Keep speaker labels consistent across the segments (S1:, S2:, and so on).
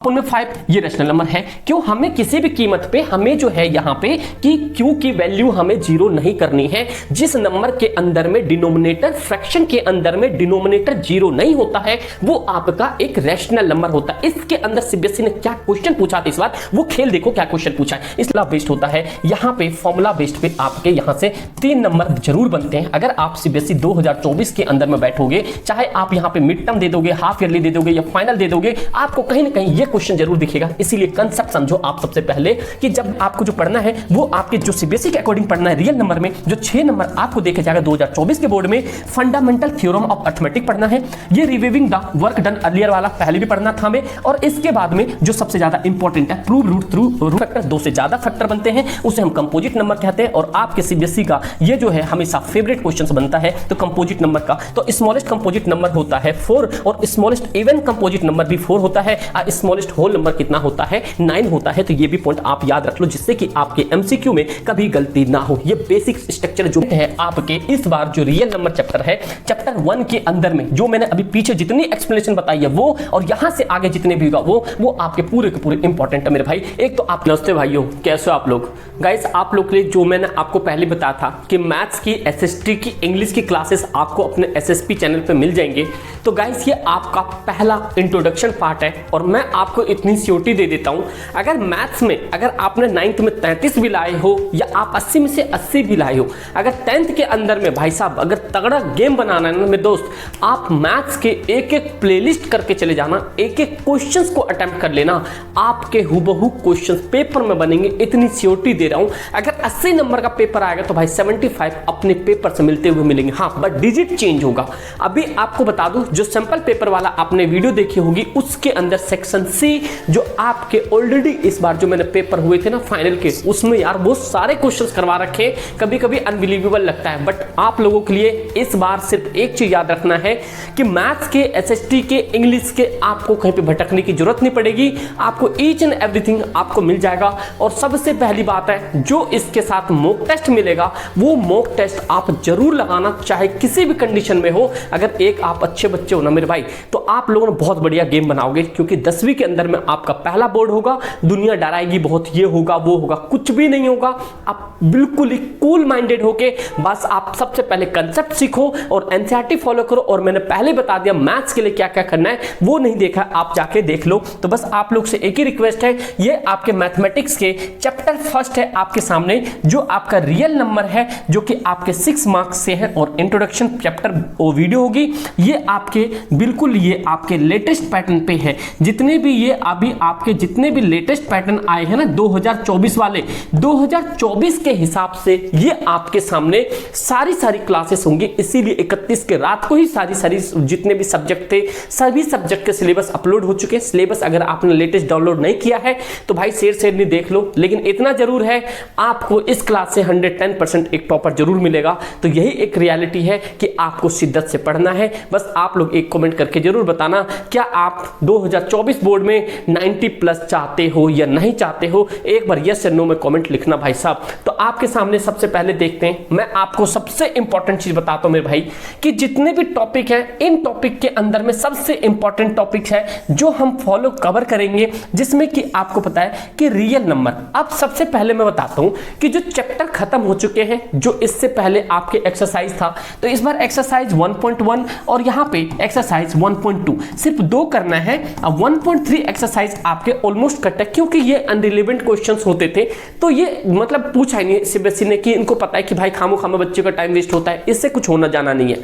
S1: में 5 ये rational number है। क्यों? हमें किसी भी कीमत पे हमें जो है यहाँ पे कि क्यू की वैल्यू हमें 0 नहीं करनी है। जिस नंबर के अंदर में डिनोमिनेटर फ्रैक्शन के अंदर में डिनोमिनेटर 0 नहीं होता है वो आपका एक रैशनल नंबर होता है। इसके अंदर सीबीएसई ने क्या क्वेश्चन पूछा था इस बार, वो खेल देखो क्या क्वेश्चन पूछा है। इसलिए बेस्ड होता है यहाँ पे, फॉर्मूला बेस्ड पे आपके यहाँ से 3 नंबर जरूर बनते हैं। अगर आप सीबीएसई 2024 के अंदर में बैठोगे, चाहे आप यहाँ पे मिड टर्म दे दोगे, हाफ ईयरली दे दोगे या फाइनल दे दोगे, आपको कहीं ना कहीं ये क्वेश्चन जरूर दिखेगा। इसीलिए कंसेप्ट समझो आप सबसे पहले कि जब आपको जो पढ़ना है वो आपके जो सीबीएसई के अकॉर्डिंग पढ़ना है। रियल नंबर में जो 6 नंबर आपको देखे जाएगा 2024 के बोर्ड में, फंडामेंटल थ्योरम ऑफ अर्थमेटिक पढ़ना है। ये रिवीविंग द वर्क डन अर्लियर वाला पहले भी पढ़ना था हमें। और इसके बाद में जो सबसे ज्यादा इंपॉर्टेंट है, prove root through root factor, 2 से ज्यादा फैक्टर बनते हैं उसे हम कंपोजिट नंबर कहते हैं। और आपके सीबीएसई का ये जो है हमेशा फेवरेट क्वेश्चन बनता है तो कंपोजिट नंबर का। तो स्मॉलेस्ट कंपोजिट नंबर होता है 4 और स्मॉलेस्ट इवन कंपोजिट नंबर भी 4 होता है। स्मॉलेस्ट होल नंबर कितना होता है? 9 होता है। तो ये भी पॉइंट आप याद रख लो जिससे कि आपके एमसीक्यू में कभी गलती ना हो। ये बेसिक स्ट्रक्चर जो है आपके इस बार जो रियल नंबर चैप्टर है, चैप्टर 1 के अंदर में जो मैंने अभी पीछे जितनी एक्सप्लेनेशन बताई है वो, और यहां से आगे जितने भी होगा वो आपके पूरे के पूरे इंपॉर्टेंट है मेरे भाई। एक तो आप नमस्ते भाइयों, कैसे हो आप लोग? गाइस आप लोग के लिए जो मैंने आपको पहले बताया था कि मैथ्स की, एसएसटी की, इंग्लिश की क्लासेस आपको अपने एसएसपी चैनल पे मिल जाएंगे। तो गाइस ये आपका पहला इंट्रोडक्शन पार्ट है और मैं आपको इतनी सियोरिटी दे देता हूं, अगर मैथ्स में अगर आपने 9th में 33 भी लाए हो या आप 80 में से 80 भी लाए हो, अगर 10th के अंदर में भाई साहब अगर तगड़ा गेम बनाना है ना मेरे दोस्त, आप मैथ्स के एक एक प्लेलिस्ट करके चले जाना, एक एक क्वेश्चंस को अटेम्प्ट कर लेना, आपके हुबहू क्वेश्चंस पेपर में बनेंगे। इतनी सियोरिटी दे रहा हूं। अगर 80 नंबर का पेपर आएगा तो भाई 75 अपने पेपर से मिलते हुए मिलेंगे। हाँ, बट डिजिट चेंज होगा। अभी आपको बता दूं, जो सिंपल पेपर वाला आपने वीडियो देखी होगी उसके अंदर सेक्शन सी जो आपके ऑलरेडी इस बार जो मैंने पेपर हुए थे ना फाइनल के, उसमें यार वो सारे क्वेश्चंस करवा रखे। कभी कभी अनबिलीवेबल लगता है, बट आप लोगों के लिए इस बार सिर्फ एक चीज याद रखना है कि मैथ्स के, एसएसटी के, इंग्लिश के आपको कहीं पे भटकने की जरूरत नहीं पड़ेगी। आपको ईच एंड एवरीथिंग आपको मिल जाएगा। और सबसे पहली बात है, जो इसके साथ मॉक टेस्ट मिलेगा वो मॉक टेस्ट आप जरूर लगाना, चाहे किसी भी कंडीशन में हो। अगर एक आप अच्छे बच्चे हो ना मेरे भाई, तो आप लोगों ने बहुत बढ़िया गेम बनाओगे, क्योंकि 10वीं के अंदर में आपका पहला बोर्ड होगा। दुनिया डराएगी बहुत, ये होगा वो होगा, कुछ भी नहीं होगा। आप बिल्कुल ही कूल माइंडेड होके बस आप सबसे पहले कंसेप्ट सीखो और एनसीईआरटी फॉलो करो। और मैंने पहले बता दिया मैथ्स के लिए क्या क्या करना है, वो नहीं देखा आप जाके देख लो। तो बस आप लोग से एक ही रिक्वेस्ट है, ये आपके मैथमेटिक्स के चैप्टर फर्स्ट है आपके सामने, जो आपका रियल नंबर है, जो कि आपके 6 मार्क्स से है और इंट्रोडक्शन चैप्टर वो वीडियो होगी। ये आपके बिल्कुल ये आपके लेटेस्ट पैटर्न पे है। जितने भी ये अभी आपके जितने भी लेटेस्ट पैटर्न आए हैं ना 2024 वाले, 2024 के हिसाब से ये आपके सामने सारी क्लासेस होंगी। इसीलिए 31 के रात को ही सारी जितने भी सब्जेक्ट थे सभी सब्जेक्ट के सिलेबस अपलोड हो चुके हैं। सिलेबस अगर आपने लेटेस्ट डाउनलोड नहीं किया है तो भाई शेयर नहीं देख लो। लेकिन इतना जरूर है, आपको इस क्लास से 110% एक टॉपर जरूर मिलेगा। तो यही एक रियलिटी है कि आपको शिद्दत से पढ़ना है। बस आप लोग एक कमेंट करके जरूर बताना, क्या आप 2024 बोर्ड में 90 प्लस चाहते हो या नहीं चाहते हो? एक बार यस या नो में कमेंट लिखना भाई साहब। तो आपके सामने सबसे पहले देखते हैं, मैं आपको सबसे इंपॉर्टेंट चीज बताता हूं मेरे भाई, कि जितने भी टॉपिक हैं इन टॉपिक के अंदर में सबसे इंपॉर्टेंट टॉपिक है जो हम फॉलो कवर करेंगे, जिसमें कि आपको पता है कि रियल नंबर। अब सबसे पहले मैं बताता हूं कि जो चैप्टर खत्म हो चुके हैं, जो इससे पहले आपके एक्सरसाइज था, तो इस बार एक्सरसाइज 1.1 और यहां पे एक्सरसाइज 1.2 सिर्फ 2 करना है। अब 1.3 एक्सरसाइज आपके ऑलमोस्ट कट है, क्योंकि ये अनरिलेवेंट क्वेश्चंस होते थे। तो ये मतलब पूछा ही नहीं सीबीएसई ने, कि इनको पता है कि भाई खामो बच्चे का टाइम वेस्ट होता है, इससे कुछ होना जाना नहीं है।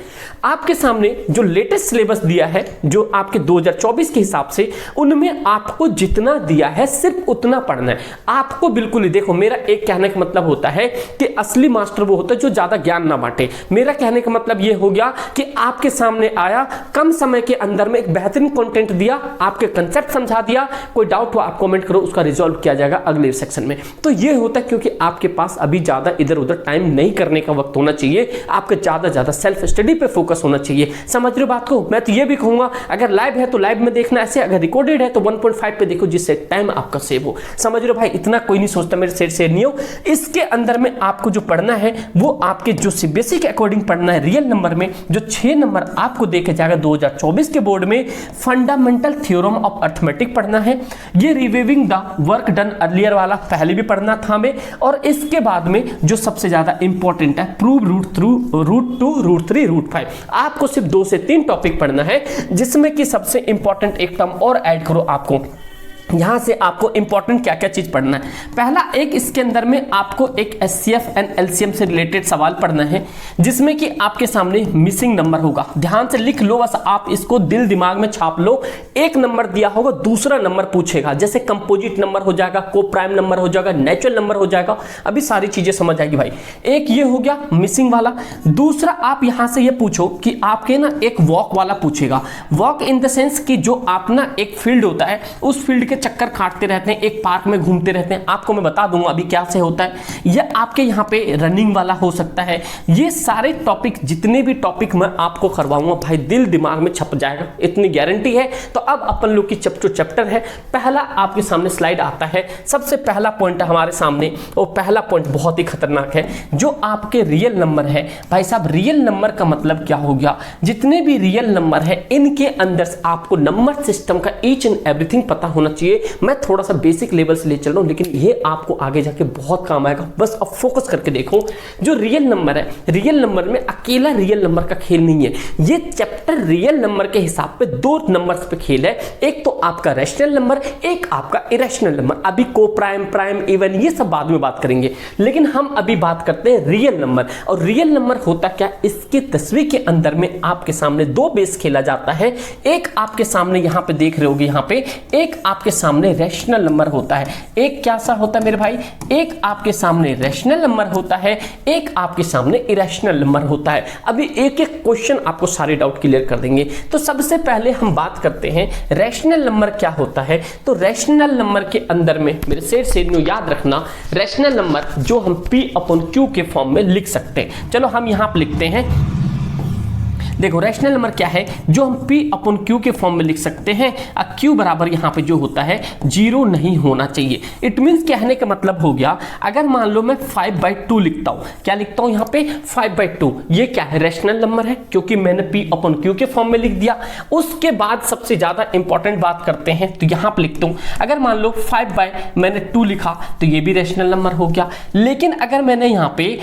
S1: आपके सामने जो लेटेस्ट सिलेबस दिया है, जो आपके 2024 के हिसाब से, उनमें आपको जितना दिया है सिर्फ उतना पढ़ना है आपको। बिल्कुल ही देखो, मेरा एक कहने का मतलब होता है कि असली मास्टर वो होता है जो ज्यादा ज्ञान ना बांटे। मेरा कहने का मतलब ये हो गया कि आपके सामने आया, कम समय के अंदर में एक बेहतरीन कंटेंट दिया, आपके कंसेप्ट समझा दिया। कोई डाउट हो आप कमेंट करो, उसका रिजॉल्व किया जाएगा अगले सेक्शन में। तो ये होता है क्योंकि आपके पास अभी ज्यादा इधर उधर टाइम नहीं करने का वक्त होना चाहिए, आपके ज्यादा सेल्फ स्टडी पे फोकस होना चाहिए। समझ रहे हो बात को? मैं तो ये भी कहूंगा, अगर लाइव है तो लाइव में देखना, ऐसे अगर रिकॉर्डेड है तो 1.5 पे देखो, जिससे टाइम आपका सेव हो। समझ रहे हो भाई? इतना कोई नहीं सोचता मेरे शेयर नहीं हो। इसके अंदर में आपको आपको जो पढ़ना है वो आपके जो सीबीएसई के अकॉर्डिंग पढ़ना है रियल नंबर में। जो 6 नंबर आपको देखे जाएगा 2024 के बोर्ड में, फंडामेंटल थ्योरम ऑफ अर्थमेटिक पढ़ना है। ये रिवीविंग द वर्क डन अर्लियर वाला पहले भी पढ़ना था हमें। और इसके बाद में जो सबसे ज्यादा इंपॉर्टेंट है, प्रूव रूट 2 रूट 3 रूट 5। आपको सिर्फ 2 से 3 टॉपिक पढ़ना है, जिसमें कि सबसे इंपॉर्टेंट एक टर्म और ऐड करो आपको। यहां से आपको इंपॉर्टेंट क्या क्या चीज पढ़ना है। पहला एक इसके अंदर में आपको एक एचसीएफ एंड एलसीएम से रिलेटेड सवाल पढ़ना है, जिसमें कि आपके सामने मिसिंग नंबर होगा। ध्यान से लिख लो, बस आप इसको दिल दिमाग में छाप लो। एक नंबर दिया होगा, दूसरा नंबर पूछेगा, जैसे कंपोजिट नंबर हो जाएगा, को प्राइम नंबर हो जाएगा, नेचुरल नंबर हो जाएगा। अभी सारी चीजें समझ आएगी भाई। एक ये हो गया मिसिंग वाला। दूसरा आप यहां से ये पूछो कि आपके ना एक वॉक वाला पूछेगा। वॉक इन द सेंस कि जो आप ना एक फील्ड होता है, उस फील्ड के चक्कर काटते रहते हैं, एक पार्क में घूमते रहते हैं। आपको मैं बता दूंगा अभी क्या से होता है। यह आपके यहाँ पे रनिंग वाला हो सकता है। ये सारे टॉपिक, जितने भी टॉपिक मैं आपको करवाऊंगा भाई, दिल दिमाग में छप जाएगा, इतनी गारंटी है। तो अब अपन लोग की चैप्टर है। पहला आपके सामने स्लाइड आता है। सबसे पहला पॉइंट है हमारे सामने, और पहला पॉइंट बहुत ही खतरनाक है, जो आपके रियल नंबर है। भाई साहब, रियल नंबर का मतलब क्या हो गया? जितने भी रियल नंबर है, इनके अंदर आपको नंबर सिस्टम का ईच एंड एवरीथिंग पता होना चाहिए। मैं थोड़ा सा बेसिक लेवल से ले चल रहा हूं, लेकिन ये आपको आगे जाके बहुत काम आएगा। बस अब फोकस करके देखो। जो रियल नंबर है, रियल नंबर में अकेला रियल नंबर का खेल नहीं है। ये चैप्टर रियल नंबर के हिसाब पे 2 नंबर्स पे खेल है। एक तो आपका रैशनल नंबर, एक आपका इरेशनल नंबर। अभी को प्राइम, प्राइम, इवन ये सब बाद में बात करेंगे, लेकिन हम अभी बात करते हैं रियल नंबर। और रियल नंबर होता क्या? इसके 10वीं के अंदर में आपके सामने 2 बेस खेला जाता है। एक आपके सामने यहां पे देख रहे होगे, यहां पे एक आपके सामने रैशनल नंबर होता है। एक क्या सा होता है मेरे भाई? एक आपके सामने रैशनल नंबर होता है, एक आपके सामने इरेशनल नंबर होता है। अभी एक एक क्वेश्चन आपको सारे डाउट क्लियर कर देंगे। तो सबसे पहले हम बात करते हैं रैशनल नंबर क्या होता है। तो रैशनल नंबर के अंदर में मेरे से याद रखना, रैशनल नंबर जो हम P/Q के फॉर्म में लिख सकते हैं। चलो हम यहां पर लिखते हैं। देखो रैशनल नंबर क्या है, जो हम P/Q के फॉर्म में लिख सकते हैं। Q बराबर यहाँ पे जो होता है 0 नहीं होना चाहिए। इट मीन्स कहने का मतलब हो गया, अगर मान लो मैं 5/2 लिखता हूँ, क्या लिखता हूँ यहाँ पे 5/2, ये क्या है? रैशनल नंबर है, क्योंकि मैंने P/Q के फॉर्म में लिख दिया। उसके बाद सबसे ज्यादा इंपॉर्टेंट बात करते हैं, तो यहाँ पे लिखता हूँ, अगर मान लो 5/2 लिखा तो ये भी रैशनल नंबर हो गया। लेकिन अगर मैंने यहाँ पे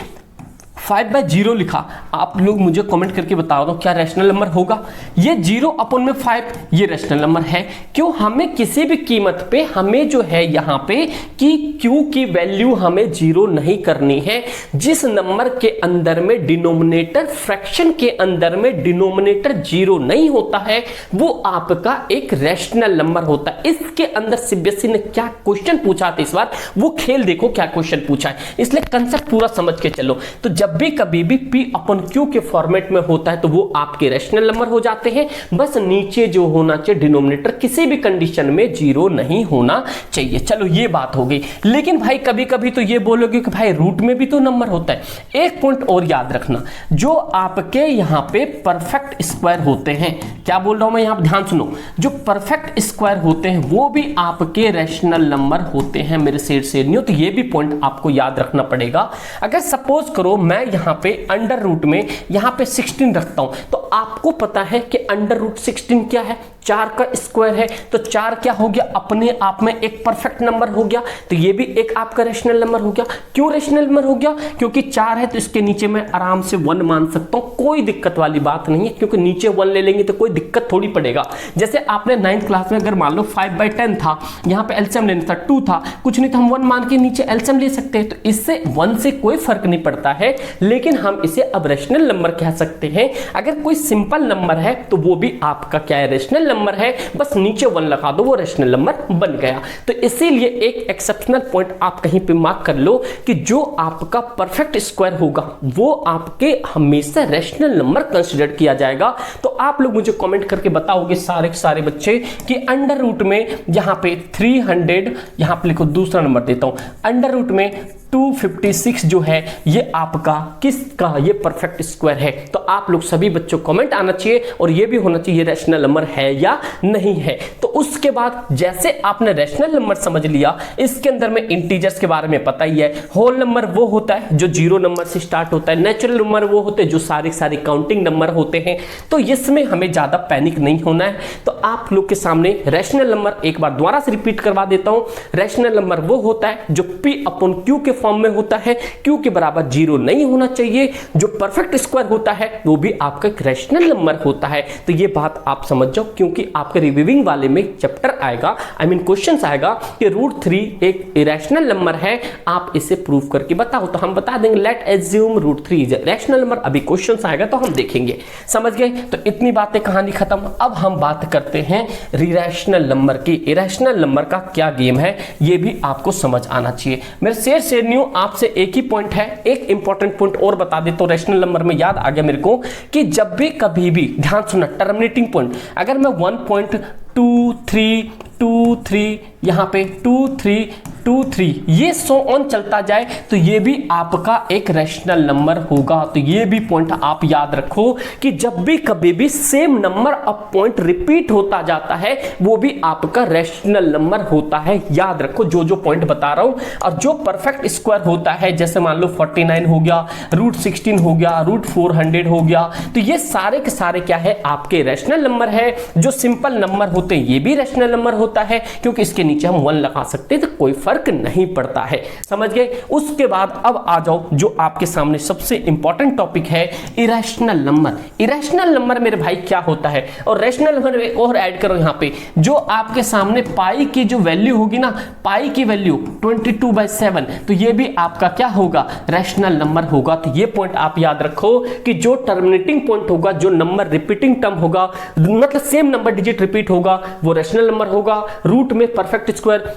S1: 5/0 लिखा, आप लोग मुझे कमेंट करके बता दो क्या रैशनल नंबर होगा? ये 0/5 ये रैशनल नंबर है। क्यों? हमें किसी भी कीमत पे हमें जो है यहाँ पे कि Q की वैल्यू हमें 0 नहीं करनी है। जिस नंबर के अंदर में डिनोमिनेटर, फ्रैक्शन के अंदर में डिनोमिनेटर 0 नहीं होता है, वो आपका एक रैशनल नंबर होता है। इसके अंदर सीबीएसई ने क्या क्वेश्चन पूछा था इस बार, वो खेल देखो क्या क्वेश्चन पूछा है, इसलिए कंसेप्ट पूरा समझ के चलो। तो जब भी कभी भी P/Q के फॉर्मेट में होता है तो वो आपके रैशनल नंबर हो जाते हैं। बस नीचे जो होना चाहिए डिनोमिनेटर किसी भी कंडीशन में 0 नहीं होना चाहिए। चलो ये बात हो गई। लेकिन भाई कभी कभी तो ये बोलोगे कि भाई रूट में भी तो नंबर होता है। एक पॉइंट और याद रखना, जो आपके यहाँ पे परफेक्ट स्क्वायर होते हैं, क्या बोल रहा हूं मैं यहाँ पे ध्यान सुनो, जो परफेक्ट स्क्वायर होते हैं वो भी आपके रैशनल नंबर होते हैं मेरे से नहीं हो। तो ये भी पॉइंट आपको याद रखना पड़ेगा। अगर सपोज करो मैं यहाँ पे अंडर रूट में यहाँ पे 16 रखता हूं, तो आपको पता है कि अंडर रूट 16 क्या है? 4 का स्क्वायर है। तो 4 क्या हो गया? अपने आप में एक परफेक्ट नंबर हो गया। तो ये भी एक आपका रैशनल नंबर हो गया। क्यों रैशनल नंबर हो गया? क्योंकि 4 है तो इसके नीचे मैं आराम से 1 मान सकता हूं, कोई दिक्कत वाली बात नहीं है। क्योंकि नीचे 1 ले लेंगे तो कोई दिक्कत थोड़ी पड़ेगा। जैसे आपने 9th क्लास में अगर मान लो 5/10 था, यहाँ पे एलसीएम लेना था 2 था, कुछ नहीं तो हम 1 मान के नीचे एलसीएम ले सकते हैं। तो इससे 1 से कोई फर्क नहीं पड़ता है, लेकिन हम इसे अब रैशनल नंबर कह सकते हैं। अगर कोई सिंपल नंबर है तो वो भी आपका क्या है? रैशनल नंबर है। बस नीचे 1 लगा दो, वो रैशनल नंबर बन गया। तो इसीलिए एक एक्सेप्शनल पॉइंट आप कहीं पे मार्क कर लो कि जो आपका परफेक्ट स्क्वायर होगा वो आपके हमेशा रैशनल नंबर कंसीडर किया जाएगा। तो आप लोग मुझे कमेंट करके बताओगे सारे के सारे बच्चे कि अंडर रूट में यहाँ पे 300, यहाँ पे लिखो दूसरा नंबर देता हूं, अंडर रूट में 256 जो है ये आपका किसका, ये परफेक्ट स्क्वायर है। तो आप लोग सभी बच्चों कमेंट आना चाहिए और ये भी होना चाहिए रैशनल नंबर है या नहीं है। तो उसके बाद जैसे आपने रैशनल नंबर समझ लिया, इसके अंदर में इंटीजर्स के बारे में पता ही है। होल नंबर वो होता है जो 0 नंबर से स्टार्ट होता है, नेचुरल नंबर वो होते हैं जो सारे काउंटिंग नंबर होते हैं। तो इसमें हमें ज्यादा पैनिक नहीं होना है। तो आप लोग के सामने रैशनल नंबर एक बार दोबारा से रिपीट करवा देता हूं। रैशनल नंबर वो होता है जो P/Q के फॉर्म में होता है, Q के बराबर 0 नहीं होना चाहिए। जो परफेक्ट स्क्वायर होता है वो भी आपका एक रैशनल नंबर होता है। तो ये बात आप समझ जाओ, क्योंकि आपके रिवीविंग वाले में चैप्टर आएगा, क्वेश्चन आएगा कि √3 एक इरेशनल नंबर है, आप इसे प्रूव करके बताओ। तो हम बता देंगे late assume √3 is rational number. अभी क्वेश्चन आएगा तो हम देखेंगे, समझ गए। तो इतनी बातें, कहानी खत्म। अब हम बात करते हैं इरेशनल नंबर की। इरेशनल नंबर का क्या गेम है ये भी आपको समझ आना चाहिए। मेरे शेर न्यू आपसे एक ही पॉइंट है, एक इंपॉर्टेंट पॉइंट और बता देता हूं। रैशनल नंबर में याद आ गया मेरे को कि जब भी कभी भी, ध्यान सुनना, टर्मिनेटिंग पॉइंट, अगर मैं 1.2323 यहां पे 2323 ये सो ऑन चलता जाए तो ये भी आपका एक रैशनल नंबर होगा। तो ये भी पॉइंट आप याद रखो कि जब भी कभी भी same number of point repeat होता जाता है वो भी आपका रैशनल नंबर होता है। याद रखो जो पॉइंट बता रहा हूं। और जो परफेक्ट स्क्वायर होता है, जैसे मान लो 49 हो गया, √16 हो गया, √400 हो गया, तो ये सारे के सारे क्या है, आपके रैशनल नंबर है। जो सिंपल नंबर होते हैं ये भी रैशनल नंबर होता है, क्योंकि इसके नीचे हम 1 लगा सकते हैं तो कोई फर्क नहीं पड़ता है, समझ गए। उसके बाद अब आ जाओ जो आपके सामने सबसे इंपॉर्टेंट टॉपिक है, इरेशनल नंबर। इरेशनल नंबर मेरे भाई क्या होता है, और रैशनल नंबर एक और ऐड करो यहां पे, जो आपके सामने पाई की जो वैल्यू होगी ना, पाई की वैल्यू 22/7, तो ये भी आपका क्या होगा, रैशनल नंबर होगा। तो ये पॉइंट आप याद रखो कि जो टर्मिनेटिंग पॉइंट होगा, जो नंबर रिपीटिंग टर्म होगा, मतलब सेम नंबर डिजिट रिपीट होगा, वो रैशनल नंबर होगा। रूट में परफेक्ट स्क्वायर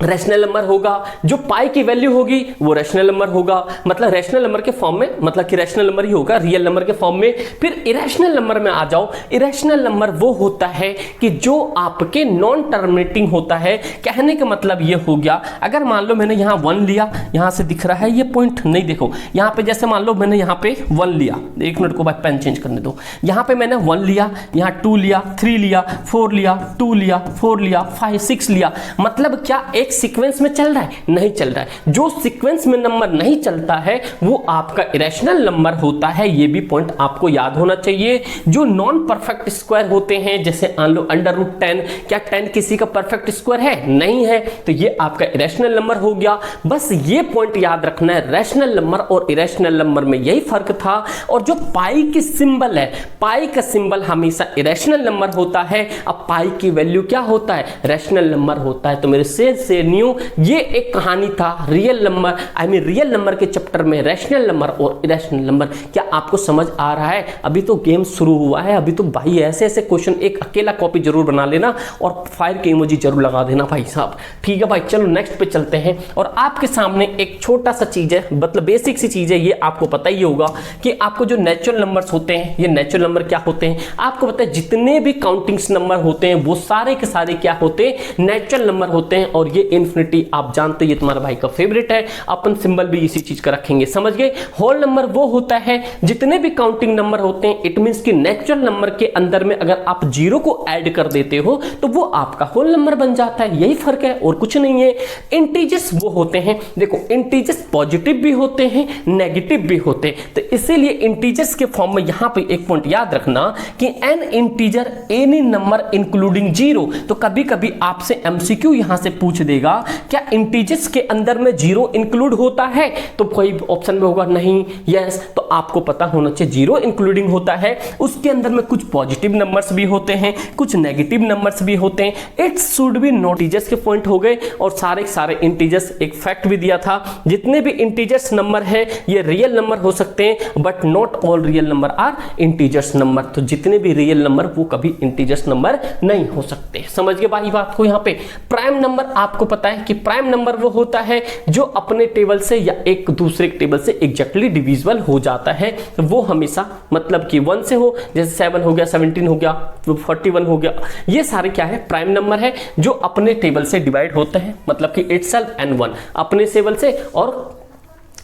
S1: रैशनल नंबर होगा। जो पाई की वैल्यू होगी वो रैशनल नंबर होगा, मतलब रैशनल नंबर के फॉर्म में, मतलब कि रैशनल नंबर ही होगा रियल नंबर के फॉर्म में। फिर इरेशनल नंबर में आ जाओ। इरेशनल नंबर वो होता है कि जो आपके नॉन टर्मिनेटिंग होता है। कहने का मतलब ये हो गया, अगर मान लो मैंने यहाँ 1 लिया, यहाँ से दिख रहा है ये पॉइंट, नहीं देखो यहाँ पे, जैसे मान लो मैंने यहाँ पे 1 लिया, एक मिनट को भाई पेन चेंज करने दो। यहाँ पे मैंने 1 लिया, यहाँ 2 लिया, 3 लिया, 4 लिया, 2 लिया, 4 लिया, 5, 6 लिया, मतलब क्या एक सीक्वेंस में चल रहा है, नहीं चल रहा है। जो सीक्वेंस में नंबर नहीं चलता है वो आपका इरेशनल नंबर होता है। ये भी पॉइंट आपको याद होना चाहिए। जो नॉन परफेक्ट स्क्वायर होते हैं, जैसे मान लो √10, क्या 10 किसी का परफेक्ट स्क्वायर है, नहीं है, तो ये आपका इरेशनल नंबर हो गया। बस ये पॉइंट याद रखना है, रैशनल नंबर और इरेशनल नंबर में यही फर्क था। और जो पाई की सिंबल है, पाई का सिंबल हमेशा इरेशनल नंबर होता है। अब पाई की वैल्यू क्या होता है, रैशनल नंबर होता है। तो मेरे से न्यू ये एक कहानी था रियल नंबर, रियल नंबर के चैप्टर में रैशनल नंबर और इरेशनल नंबर। क्या आपको समझ आ रहा है? अभी तो गेम शुरू हुआ है, अभी तो भाई ऐसे ऐसे क्वेश्चन, एक अकेला कॉपी जरूर बना लेना और फायर के इमोजी जरूर लगा देना भाई साहब, ठीक है भाई। चलो नेक्स्ट पे चलते हैं। और आपके सामने एक छोटा सा चीज है, मतलब बेसिक सी चीज है, ये आपको पता ही होगा कि आपको जो नेचुरल नंबर्स होते हैं, ये नेचुरल नंबर क्या होते हैं आपको पता है। जितने भी काउंटिंग्स नंबर होते हैं वो सारे के सारे क्या होते हैं, नेचुरल नंबर होते हैं। और ये इन्फिनिटी आप जानते हैं, ये तुम्हारा भाई का फेवरेट है, अपन सिंबल भी इसी चीज का रखेंगे, समझ गए। होल नंबर वो होता है जितने भी काउंटिंग नंबर होते हैं, इट मींस कि नेचुरल नंबर के अंदर में अगर आप 0 को ऐड कर देते हो तो वो आपका होल नंबर बन जाता है, यही फर्क है और कुछ नहीं है। इंटीजर्स वो होते हैं, देखो इंटीजर्स पॉजिटिव भी होते हैं, नेगेटिव भी होते हैं। तो इसीलिए इंटीजर्स के फॉर्म में यहां पे एक पॉइंट याद रखना कि N integer any number including 0। तो कभी कभी आपसे एमसीक्यू यहां से पूछ देगा क्या इंटीजर्स के अंदर में 0 इंक्लूड होता है, तो कोई ऑप्शन में होगा नहीं, यस। तो आपको पता होना चाहिए 0 इंक्लूडिंग होता है, उसके अंदर में कुछ पॉजिटिव नंबर्स भी होते हैं, कुछ नेगेटिव नंबर्स भी होते हैं। It should be not integers के पॉइंट हो गए। और सारे सारे इंटीजर्स, एक फैक्ट भी दिया था, जितने भी इंटीजर्स नंबर है ये रियल नंबर हो सकते हैं, but not all real number are integers number. तो जितने भी रियल नंबर वो कभी इंटीजर्स नंबर नहीं हो सकते, समझ गए भाई बात को। यहाँ पे प्राइम नंबर आपको पता है कि प्राइम नंबर वो होता है जो अपने टेबल से या एक दूसरे टेबल से एग्जैक्टली डिविजिबल हो जाता है। तो वो हमेशा मतलब कि 1 से हो, जैसे 7 हो गया, 17 हो गया, 41 हो गया, ये सारे क्या है, प्राइम नंबर है जो अपने टेबल से डिवाइड होते हैं, मतलब कि इटसेल्फ n1 अपने टेबल से और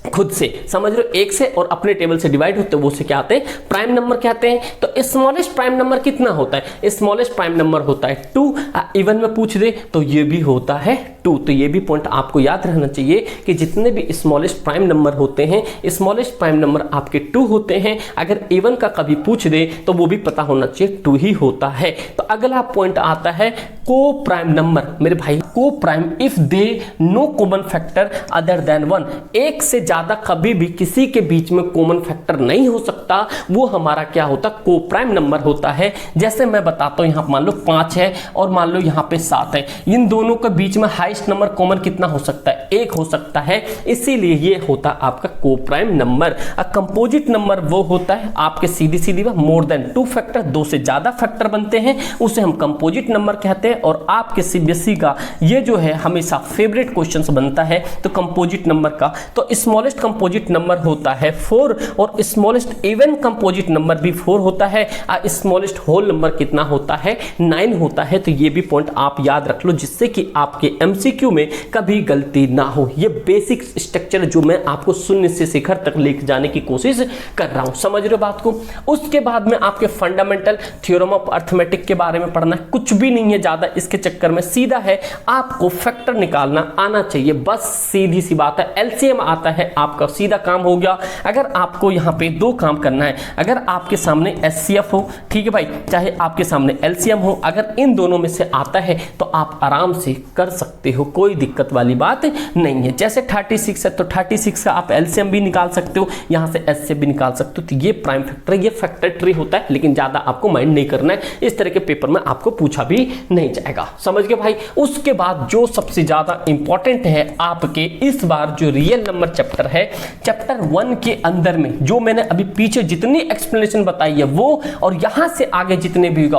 S1: खुद से, समझ रहे हो, एक से और अपने टेबल से डिवाइड होते हैं, वो से क्या आते हैं, प्राइम नंबर कहते हैं। तो स्मॉलेस्ट प्राइम नंबर कितना होता है, स्मॉलेस्ट प्राइम नंबर होता है 2। इवन में पूछ दे तो ये भी होता है 2। तो ये भी पॉइंट आपको याद रहना चाहिए कि जितने भी स्मॉलेस्ट प्राइम नंबर होते हैं, स्मॉलेस्ट प्राइम नंबर आपके 2 होते हैं। अगर इवन का कभी पूछ दे तो वो भी पता होना चाहिए 2 ही होता है। तो अगला पॉइंट आता है को प्राइम नंबर। मेरे भाई को prime if they know common factor other than 1, एक से ज्यादा कभी भी किसी के बीच में कॉमन फैक्टर नहीं हो सकता, वो हमारा क्या होता, को प्राइम नंबर होता है। जैसे मैं बताता हूं, यहां मान लो 5 है और मान लो यहां पे 7 है, इन दोनों के बीच में हाईएस्ट नंबर कॉमन कितना हो सकता है, 1 हो सकता है, इसीलिए ये होता आपका को प्राइम नंबर। कंपोजिट नंबर वो होता है आपके सीधी सीधी बात, मोर देन 2 फैक्टर, 2 से ज्यादा फैक्टर बनते हैं, उसे हम कंपोजिट नंबर कहते हैं। और आपके सीबीएसई का ये जो है हमेशा फेवरेट क्वेश्चन बनता है तो कंपोजिट नंबर का, तो स्मॉलेस्ट कंपोजिट नंबर होता है 4 और स्मॉलेस्ट इवन कंपोजिट नंबर भी 4 होता है। स्मॉलेस्ट होल नंबर कितना होता है, 9 होता है। तो ये भी पॉइंट आप याद रख लो जिससे कि आपके एमसीक्यू में कभी गलती ना हो। ये बेसिक स्ट्रक्चर जो मैं आपको शून्य से शिखर तक लेकर जाने की कोशिश कर रहा हूं, समझ रहे हो बात को। उसके बाद में आपके फंडामेंटल थ्योरम ऑफ अर्थमेटिक के बारे में पढ़ना है, कुछ भी नहीं है ज्यादा इसके चक्कर में, सीधा है आपको फैक्टर निकालना आना चाहिए, बस सीधी सी बात है। एलसीएम आता है आपका, सीधा काम हो गया। अगर आपको यहां पे 2 काम करना है, अगर आपके सामने एचसीएफ हो, ठीक है भाई, चाहे आपके सामने एलसीएम हो, अगर इन दोनों में से आता है तो आप आराम से कर सकते हो, कोई दिक्कत वाली बात नहीं है। जैसे 36 है तो 36 का आप एलसीएम भी निकाल सकते हो, यहां से एचसीएफ भी निकाल सकते हो। तो ये प्राइम फैक्टर, ये फैक्टर ट्री होता है, लेकिन ज्यादा आपको माइंड नहीं करना है, इस तरह के पेपर में आपको पूछा भी नहीं जाएगा, समझ गए भाई। उसके बाद जो सबसे ज्यादा इंपॉर्टेंट है आपके इस बार जो रियल नंबर चैप्टर है, चैप्टर 1 के अंदर में जो मैंने अभी पीछे जितनी एक्सप्लेनेशन बताई है वो और यहां से आगे जितने भी होगा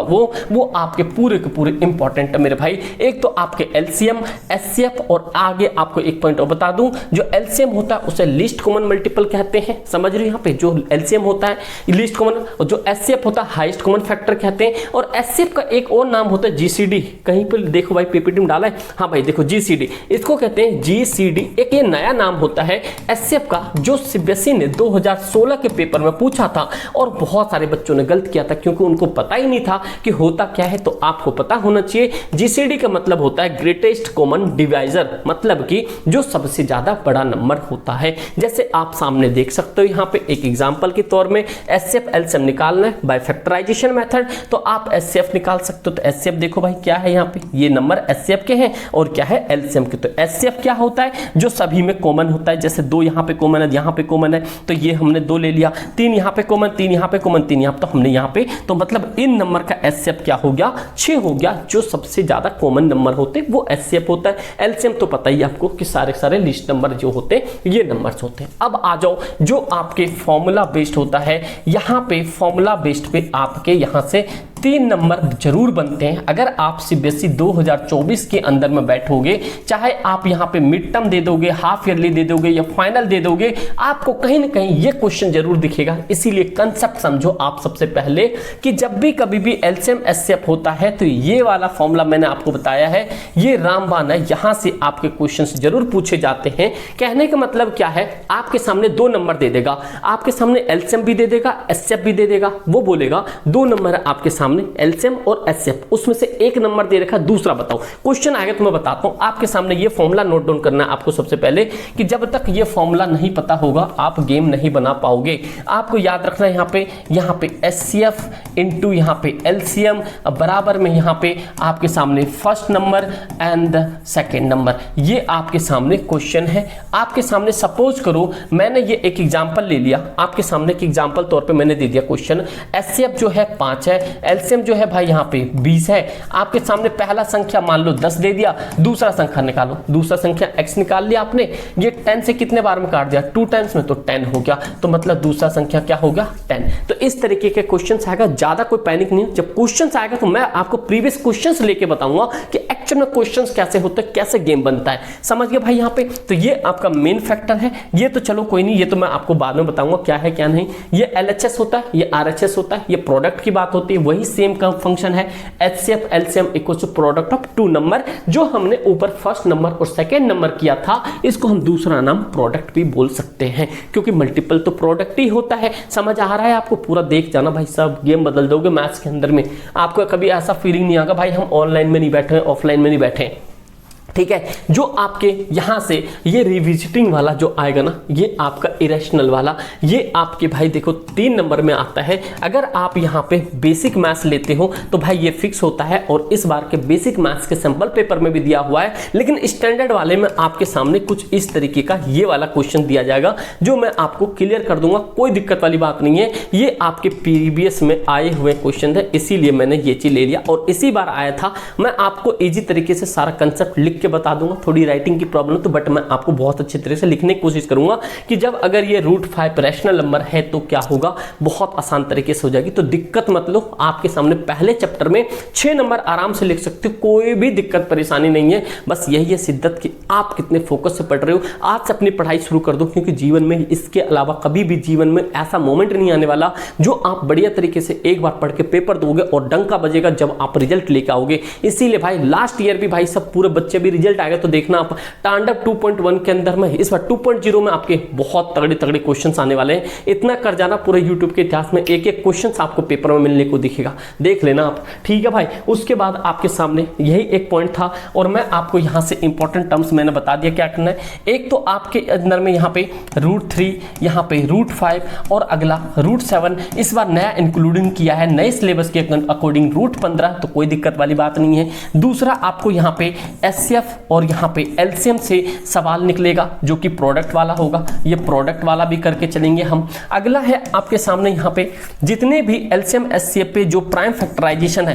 S1: वो आपके पूरे के पूरे इंपॉर्टेंट है मेरे भाई। एक तो आपके एलसीएम, एचसीएफ और आगे आपको एक पॉइंट और बता दूं, जो एलसीएम होता है उसे लीस्ट कॉमन मल्टीपल कहते हैं, समझ रहे हो। यहाँ पे जो एलसीएम होता है लीस्ट कॉमन, और जो एचसीएफ होता है हाईएस्ट कॉमन फैक्टर कहते हैं। और एचसीएफ का एक और नाम होता है जीसीडी, कहीं पर देखो भाई पीपीटी में डाला है, हाँ भाई देखो जीसीडी, इसको कहते हैं जीसीडी। एक ये नया नाम होता है एचसीएफ का, जो सीबीएसई ने 2016 के पेपर में पूछा था और बहुत सारे बच्चों ने गलत किया था क्योंकि उनको पता ही नहीं था कि होता क्या है। तो आपको पता होना चाहिए, जीसीडी का मतलब होता है ग्रेटेस्ट कॉमन डिवाइजर, मतलब कि जो सबसे ज्यादा बड़ा नंबर होता है। जैसे आप सामने देख सकते हो, यहाँ पे एक एग्जांपल के तौर में एचसीएफ एलसीएम निकालना है बाय फैक्टराइजेशन मेथड, तो आप एचसीएफ निकाल सकते हो। तो एचसीएफ देखो भाई क्या है, यहाँ पे ये नंबर एचसीएफ के हैं और क्या है एलसीएम के। तो एचसीएफ क्या होता है, जो सभी में कॉमन होता है, जैसे 2 यहाँ पे कॉमन है, यहाँ पे कॉमन है, तो ये हमने 2 ले लिया, 3 यहाँ पे कॉमन, 3 यहाँ पे कॉमन, 3 यहाँ पे, तो हमने यहाँ पे, तो मतलब इन नंबर का एचसीएफ क्या हो गया, 6 हो गया। जो सबसे ज्यादा कॉमन नंबर होते हैं वो एचसीएफ होता है। एलसीएम तो पता ही आपको कि सारे लिस्ट नंबर जो होते हैं ये नंबर्स होते हैं। अब आ जाओ जो आपके फॉर्मूला बेस्ड होता है, यहाँ पे फॉर्मूला बेस्ड पे आपके यहाँ से 3 नंबर जरूर बनते हैं। अगर आप सीबीएसई 2024 के अंदर में बैठोगे, चाहे आप यहाँ पे मिड टर्म दे दोगे, हाफ ईयरली दे दोगे या फाइनल दे दोगे, आपको कहीं ना कहीं ये क्वेश्चन जरूर दिखेगा। इसीलिए कंसेप्ट समझो आप सबसे पहले कि जब भी कभी भी एलसीएम एचसीएफ होता है तो ये वाला फॉर्मूला मैंने आपको बताया है, ये रामबाण है, यहां से आपके क्वेश्चंस जरूर पूछे जाते हैं। कहने का मतलब क्या है, आपके सामने 2 नंबर दे देगा, आपके सामने एलसीएम भी दे देगा, एचसीएफ भी दे देगा, वो बोलेगा 2 नंबर है आपके सामने एलसीएम और एचसीएफ, उसमें से एक नंबर दे रखा, दूसरा बताओ। क्वेश्चन आएगा तो मैं बताता हूं, आपके सामने ये फॉर्मूला नोट डाउन करना है आपको सबसे पहले, कि जब तक ये फॉर्मूला नहीं पता होगा आप गेम नहीं बना पाओगे। आपको याद रखना है यहाँ पे एचसीएफ इनटू यहाँ पे एलसीएम बराबर में यहाँ पे आपके सामने first number and second number, ये आपके सामने क्वेश्चन है। आपके सामने सपोज करो मैंने ये एक एग्जांपल ले लिया, आपके सामने एक एग्जांपल तौर पे मैंने दे दिया क्वेश्चन, एचसीएफ जो है 5 है, एलसीएम जो है भाई यहाँ पे 20 है। आपके सामने पहला संख्या मान लो 10 दे दिया, दूसरा संख्या निकालो, दूसरा संख्या x निकाल लिया आपने, ये 10 से कितने बार में काट दिया, 2 टाइम्स में, तो 10 हो गया, तो मतलब दूसरा संख्या क्या होगा 10। तो इस तरीके के क्वेश्चंस आएगा, ज्यादा कोई पैनिक नहीं। जब क्वेश्चंस आएगा तो मैं आपको प्रीवियस क्वेश्चंस लेके बताऊंगा कि एक्चुअल में क्वेश्चंस कैसे होते हैं, कैसे गेम बनता है, समझ गए भाई यहाँ पे। तो ये आपका मेन फैक्टर है, ये तो चलो कोई नहीं, ये तो मैं आपको बाद में बताऊंगा क्या है क्या नहीं। ये एलएचएस होता है, ये आरएचएस होता है, ये प्रोडक्ट की बात होती है, वही सेम का फंक्शन है, HCF LCM equal to product of two number. जो हमने ऊपर फर्स्ट नंबर और सेकेंड नंबर किया था, इसको हम दूसरा नाम प्रोडक्ट भी बोल सकते हैं, क्योंकि मल्टीपल तो प्रोडक्ट ही होता है। समझ आ रहा है आपको? पूरा देख जाना भाई, सब गेम बदल दोगे मैथ्स के अंदर में। आपको कभी ऐसा फीलिंग नहीं आएगा भाई हम ऑनलाइन में नहीं बैठे हैं, ऑफलाइन में नहीं बैठे हैं, ठीक है। जो आपके यहां से ये रिविजिटिंग वाला जो आएगा ना, ये आपका इरेशनल वाला, ये आपके भाई देखो 3 नंबर में आता है। अगर आप यहां पे बेसिक मैथ्स लेते हो तो भाई ये फिक्स होता है, और इस बार के बेसिक मैथ्स के सैंपल पेपर में भी दिया हुआ है। लेकिन स्टैंडर्ड वाले में आपके सामने कुछ इस तरीके का ये वाला क्वेश्चन दिया जाएगा, जो मैं आपको क्लियर कर दूंगा, कोई दिक्कत वाली बात नहीं है। ये आपके प्रीवियस में आए हुए क्वेश्चन है, इसीलिए मैंने ये चीज ले लिया, और इसी बार आया था। मैं आपको इजी तरीके से सारा कंसेप्ट लिख के बता दूंगा। थोड़ी राइटिंग की प्रॉब्लम तो, बट मैं आपको बहुत अच्छे तरह से लिखने की कोशिश करूंगा कि जब अगर ये √5 रैशनल नंबर है तो क्या होगा, बहुत आसान तरीके से हो जाएगी। तो दिक्कत मत लो, आपके सामने पहले चैप्टर में 6 नंबर आराम से लिख सकते हो, कोई भी दिक्कत परेशानी नहीं है। बस यही है शिद्दत कि आप कितने फोकस से पढ़ रहे हो। आज से अपनी पढ़ाई शुरू कर दो, क्योंकि जीवन में इसके अलावा कभी भी जीवन में ऐसा मोमेंट नहीं आने वाला जो आप बढ़िया तरीके से एक बार पढ़ के पेपर दोगे और डंका बजेगा जब आप रिजल्ट लेकर आओगे। इसीलिए भाई लास्ट ईयर भी भाई सब पूरे बच्चे भी रिजल्ट आएगा तो देखना आप तांडव 2.1 के अंदर में, इस बार 2.0 में आपके बहुत तगड़े तगड़े क्वेश्चंस आने वाले हैं। इतना कर जाना, पूरे यूट्यूब के इतिहास में एक एक क्वेश्चंस आपको पेपर में मिलने को दिखेगा, देख लेना आप, ठीक है भाई। उसके बाद आपके सामने यही एक पॉइंट था, और मैं आपको यहां से इंपॉर्टेंट टर्म्स मैंने बता दिया क्या करना है। एक तो आपके अंदर में यहाँ पे √3, यहाँ पे √5 और अगला √7 इस बार नया इंक्लूडिंग किया है नए सिलेबस के अकॉर्डिंग √15, तो कोई दिक्कत वाली बात नहीं है। दूसरा आपको यहाँ पे HCF और यहाँ पे LCM से सवाल निकलेगा, जो कि प्रोडक्ट वाला होगा। ये प्रोडक्ट वाला भी करके चलेंगे हम। अगला है आपके सामने यहाँ पे जितने भी LCM HCF पे जो प्राइम फैक्टराइजेशन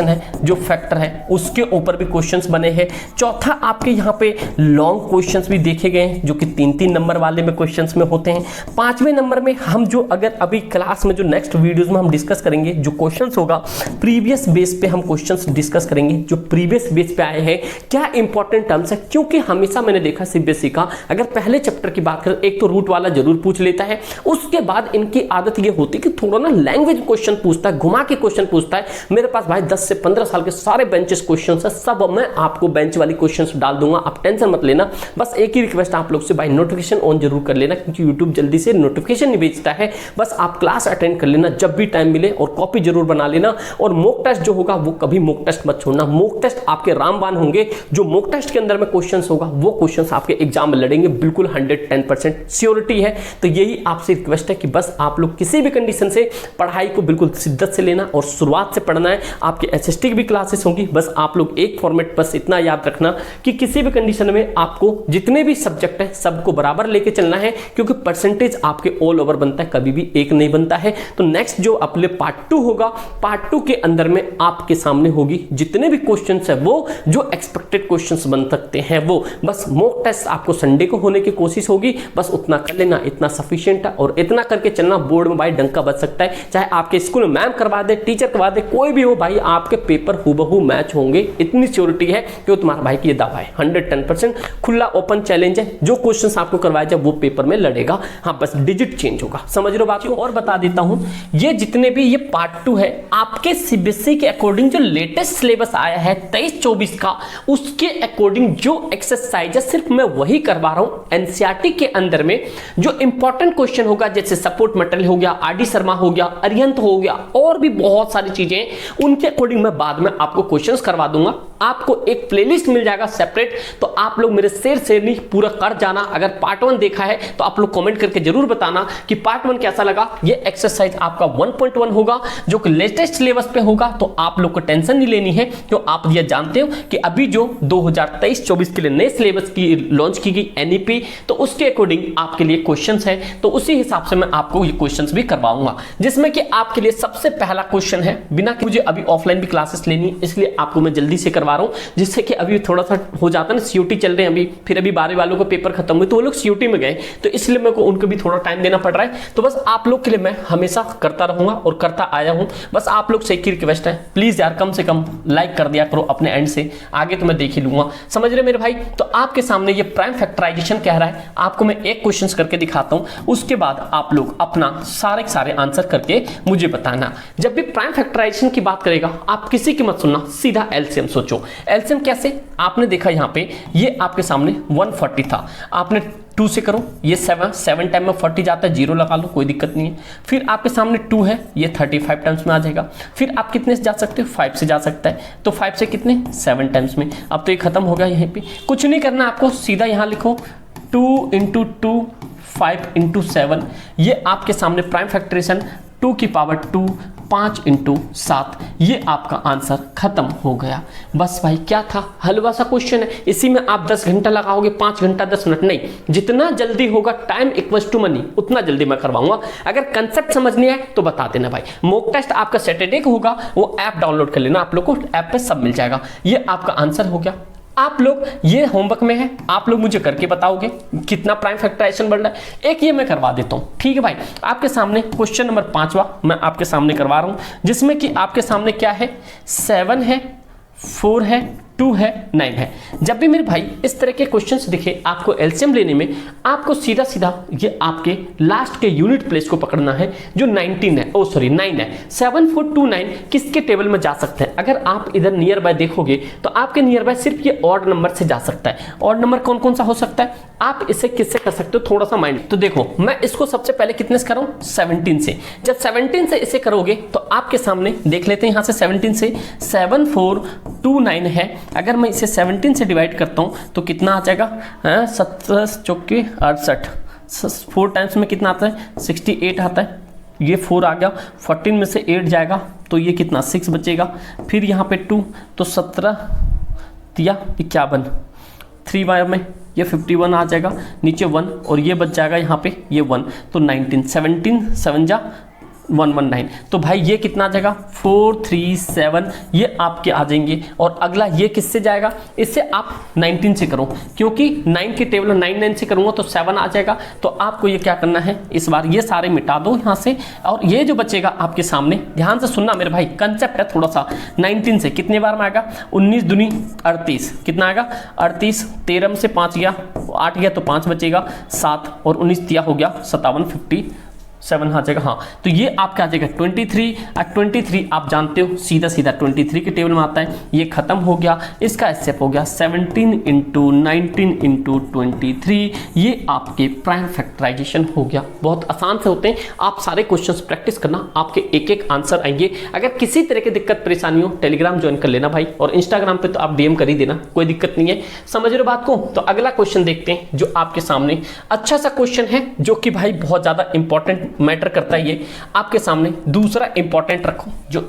S1: है, जो फैक्टर है उसके ऊपर भी क्वेश्चंस बने हैं। चौथा आपके यहाँ पे लॉन्ग क्वेश्चंस भी देखे गए हैं, जो कि 3-3 नंबर वाले में क्वेश्चंस में होते हैं। 5वें नंबर में हम जो अगर अभी क्लास में जो नेक्स्ट वीडियोस में हम डिस्कस करेंगे, जो क्वेश्चंस होगा प्रीवियस बेस पे हम क्वेश्चंस डिस्कस करेंगे, जो प्रीवियस बेस पे आए हैं, क्या इंपॉर्टेंट टर्म्स है। क्योंकि हमेशा मैंने देखा सीबीएसई का अगर पहले चैप्टर की बात करें, एक तो रूट वाला जरूर पूछ लेता है, उसके बाद इनकी आदत ये होती है कि थोड़ा ना लैंग्वेज क्वेश्चन पूछता है, घुमा के क्वेश्चन पूछता है। मेरे पास भाई 10 से 15 साल के सारे बेंचेस क्वेश्चन है, सब मैं आपको बेंच वाली क्वेश्चन डाल दूंगा, आप टेंशन मत लेना। बस एक ही रिक्वेस्ट आप लोग से भाई, नोटिफिकेशन ऑन जरूर कर लेना, क्योंकि यूट्यूब जल्दी से नोटिफिकेशन नहीं भेजता है। बस आप क्लास अटेंड कर लेना जब भी टाइम मिले, और कॉपी जरूर बना लेना। और मॉक टेस्ट जो होगा वो कभी मॉक टेस्ट मत छोड़ना, मॉक टेस्ट आपके रामबाण होंगे। जो मॉक टेस्ट के अंदर में क्वेश्चंस होगा वो क्वेश्चंस आपके एग्जाम में लड़ेंगे, बिल्कुल 110% श्योरिटी है। तो यही आपसे रिक्वेस्ट है कि बस आप लोग किसी भी कंडीशन से पढ़ाई को बिल्कुल शिद्दत से लेना और शुरुआत से पढ़ना है। आपके एसएसटी की भी क्लासेस होंगी, बस आप लोग एक फॉर्मेट बस इतना याद रखना कि किसी भी कंडीशन में आपको जितने भी सब्जेक्ट है सबको बराबर लेके चलना है, क्योंकि परसेंटेज आपके ऑल ओवर बनता है, कभी भी एक नहीं बनता है। तो नेक्स्ट जो अपने पार्ट 2 होगा, पार्ट 2 के अंदर में आपके सामने होगी जितने भी क्वेश्चंस है वो जो एक्सपेक्टेड क्वेश्चंस बन सकते हैं वो। बस मॉक टेस्ट आपको संडे को होने की कोशिश होगी, बस उतना कर लेना, इतना सफिशिएंट है। और इतना करके चलना, बोर्ड में भाई डंका बच सकता है, चाहे आपके स्कूल में मैम करवा दे, टीचर करवा दे, कोई भी हो भाई, आपके पेपर हूबहू मैच होंगे, इतनी श्योरिटी है कि तुम्हारा भाई की ये दावा है। 110% खुला ओपन चैलेंज है, जो क्वेश्चंस आपको करवाया जाए वो पेपर में लड़ेगा। हाँ, बस डिजिट चेंज होगा, समझ लो बात को। और बता देता हूं, ये जितने भी ये पार्ट 2 है आपके सीबीएसई के अकॉर्डिंग जो लेटेस्ट सिलेबस आया है 23-24 का, उसके अकॉर्डिंग जो एक्सरसाइज है सिर्फ मैं वही करवा रहा हूं। एनसीईआरटी के अंदर में जो इंपॉर्टेंट क्वेश्चन होगा, जैसे सपोर्ट मटेरियल हो गया, आरडी शर्मा हो गया, अरिहंत हो गया, और भी बहुत सारी चीजें, उनके अकॉर्डिंग मैं बाद में आपको क्वेश्चंस करवा दूंगा। आपको एक प्लेलिस्ट मिल जाएगा सेपरेट, तो आप लोग मेरे शेयर नहीं पूरा कर जाना। अगर पार्ट 1 देखा है तो आप लोग कमेंट करके जरूर बताना कि पार्ट 1 कैसा लगा। ये एक्सरसाइज आपका 1.1 होगा, जो कि लेटेस्ट सिलेबस पे होगा, तो आप लोग को टेंशन नहीं लेनी है, क्यों आप ये जानते हो कि अभी जो 2023-24 के लिए नए सिलेबस की लॉन्च की गई एनईपी, तो उसके अकॉर्डिंग आपके लिए क्वेश्चंस है, तो उसी हिसाब से मैं आपको ये क्वेश्चंस भी करवाऊंगा। जिसमें कि आपके लिए सबसे पहला क्वेश्चन है, बिना कि मुझे अभी ऑफलाइन भी क्लासेस लेनी, इसलिए आपको मैं जल्दी से करवा रहा हूं, जिससे कि अभी थोड़ा सा हो जाता है ना, सीयूटी चल रहे हैं अभी, फिर अभी 12 वालों को पेपर खत्म हुए तो वो लोग सीयूटी में गए, तो इसलिए मेरे को उनको भी थोड़ा टाइम देना पड़ रहा है। तो बस आप लोग के लिए मैं हमेशा करता रहूंगा और करता आया हूं। बस आप लोग से एक ही रिक्वेस्ट है, प्लीज यार कम से कम लाइक कर दिया करो अपने एंड से। से, आगे तो मैं देख ही लूंगा। समझ रहे मेरे भाई? तो आपके सामने ये प्राइम फैक्टराइजेशन कह रहा है, आपको मैं एक क्वेश्चन करके दिखाता हूं, उसके बाद आप लोग अपना सारे आंसर करके मुझे बताना। जब भी प्राइम फैक्टराइजेशन की बात करेगा आप किसी की मत सुनना, सीधा एलसीएम सोचो। एलसीएम कैसे? आपने देखा यहाँ पे ये आपके सामने 140 था, आपने 2 से करो, ये 7 टाइम में 40 जाता है, 0 लगा लो, कोई दिक्कत नहीं है। फिर आपके सामने 2 है, ये 35 टाइम्स में आ जाएगा। फिर आप कितने से जा सकते हो? 5 से जा सकता है, तो 5 से कितने? 7 टाइम्स में। अब तो ये खत्म हो गया। यहीं पे कुछ नहीं करना आपको, सीधा यहाँ लिखो 2 × 2 5 × 7, ये आपके सामने प्राइम फैक्टराइजेशन 2 की पावर 2 5 × 7, ये आपका आंसर खत्म हो गया। बस भाई क्या था, हलवा सा क्वेश्चन है, इसी में आप 10 घंटा लगाओगे, 5 घंटा 10 मिनट नहीं, जितना जल्दी होगा, टाइम इक्वल्स टू मनी, उतना जल्दी मैं करवाऊंगा। अगर कंसेप्ट समझ नहीं आए तो बता देना भाई। मॉक टेस्ट आपका सैटरडे को होगा, वो ऐप डाउनलोड कर लेना, आप लोग को ऐप पे सब मिल जाएगा। ये आपका आंसर हो गया। आप लोग ये होमवर्क में है, आप लोग मुझे करके बताओगे कितना प्राइम फैक्टराइजेशन बढ़ रहा है। एक ये मैं करवा देता हूं, ठीक है भाई। आपके सामने क्वेश्चन नंबर 5वां मैं आपके सामने करवा रहा हूं, जिसमें कि आपके सामने क्या है, 7 है, 4 है, 2 है, 9 है। जब भी मेरे भाई इस तरह के क्वेश्चंस दिखे आपको एलसीएम लेने में, आपको सीधा सीधा ये आपके लास्ट के यूनिट प्लेस को पकड़ना है, जो 9 है। 7 4 2 9 किसके टेबल में जा सकते हैं? अगर आप इधर नियर बाय देखोगे तो आपके नियर बाय सिर्फ ये ऑड नंबर से जा सकता है। ऑड नंबर कौन कौन सा हो सकता है? आप इसे किससे कर सकते हो, थोड़ा सा माइंड। तो देखो मैं इसको सबसे पहले कितने से करूं? 17 से। जब 17 से इसे करोगे तो आपके सामने देख लेते हैं, यहां से 17 से 7 4 2 9 है। अगर मैं इसे 17 से डिवाइड करता हूं तो कितना आ जाएगा? 17 चौके 68, 4 टाइम्स में कितना आता है? 68 आता है। ये 4 आ गया, 14 में से 8 जाएगा तो ये कितना? 6 बचेगा। फिर यहाँ पे 2 तो 17 या 51, 3 बार में ये 51 आ जाएगा, नीचे 1 और ये बच जाएगा यहाँ पे ये 1, तो 19, 17 7 जा 119। तो भाई ये कितना आ जाएगा? 4 3 7, ये आपके आ जाएंगे। और अगला ये किससे जाएगा? इससे आप 19 से करो, क्योंकि 9 के टेबल 9 से करूंगा तो 7 आ जाएगा। तो आपको ये क्या करना है, इस बार ये सारे मिटा दो यहाँ से, और ये जो बचेगा आपके सामने, ध्यान से सुनना मेरे भाई, कंसेप्ट है थोड़ा सा। 19 से कितने बार में आएगा? 19 दूनी 38, कितना आएगा? 38, 13 में से 5 गया, 8 गया तो 5 बचेगा, 7 और 19 दिया हो गया 57, 57 आ जाएगा। हाँ, तो ये आपका आ जाएगा 23। 23 आप जानते हो सीधा सीधा 23 के टेबल में आता है, ये खत्म हो गया। इसका स्टेप हो गया 17 × 19 × 23, ये आपके प्राइम फैक्टराइजेशन हो गया। बहुत आसान से होते हैं, आप सारे क्वेश्चंस प्रैक्टिस करना, आपके एक एक आंसर आएंगे। अगर किसी तरह की दिक्कत परेशानी हो, टेलीग्राम ज्वाइन कर लेना भाई, और इंस्टाग्राम पे तो आप डीएम कर ही देना, कोई दिक्कत नहीं है। समझ रहे हो बात को? तो अगला क्वेश्चन देखते हैं जो आपके सामने अच्छा सा क्वेश्चन है, जो कि भाई बहुत ज्यादा इंपॉर्टेंट मैटर करता है। ये आपके सामने दूसरा इंपॉर्टेंट रखो, जो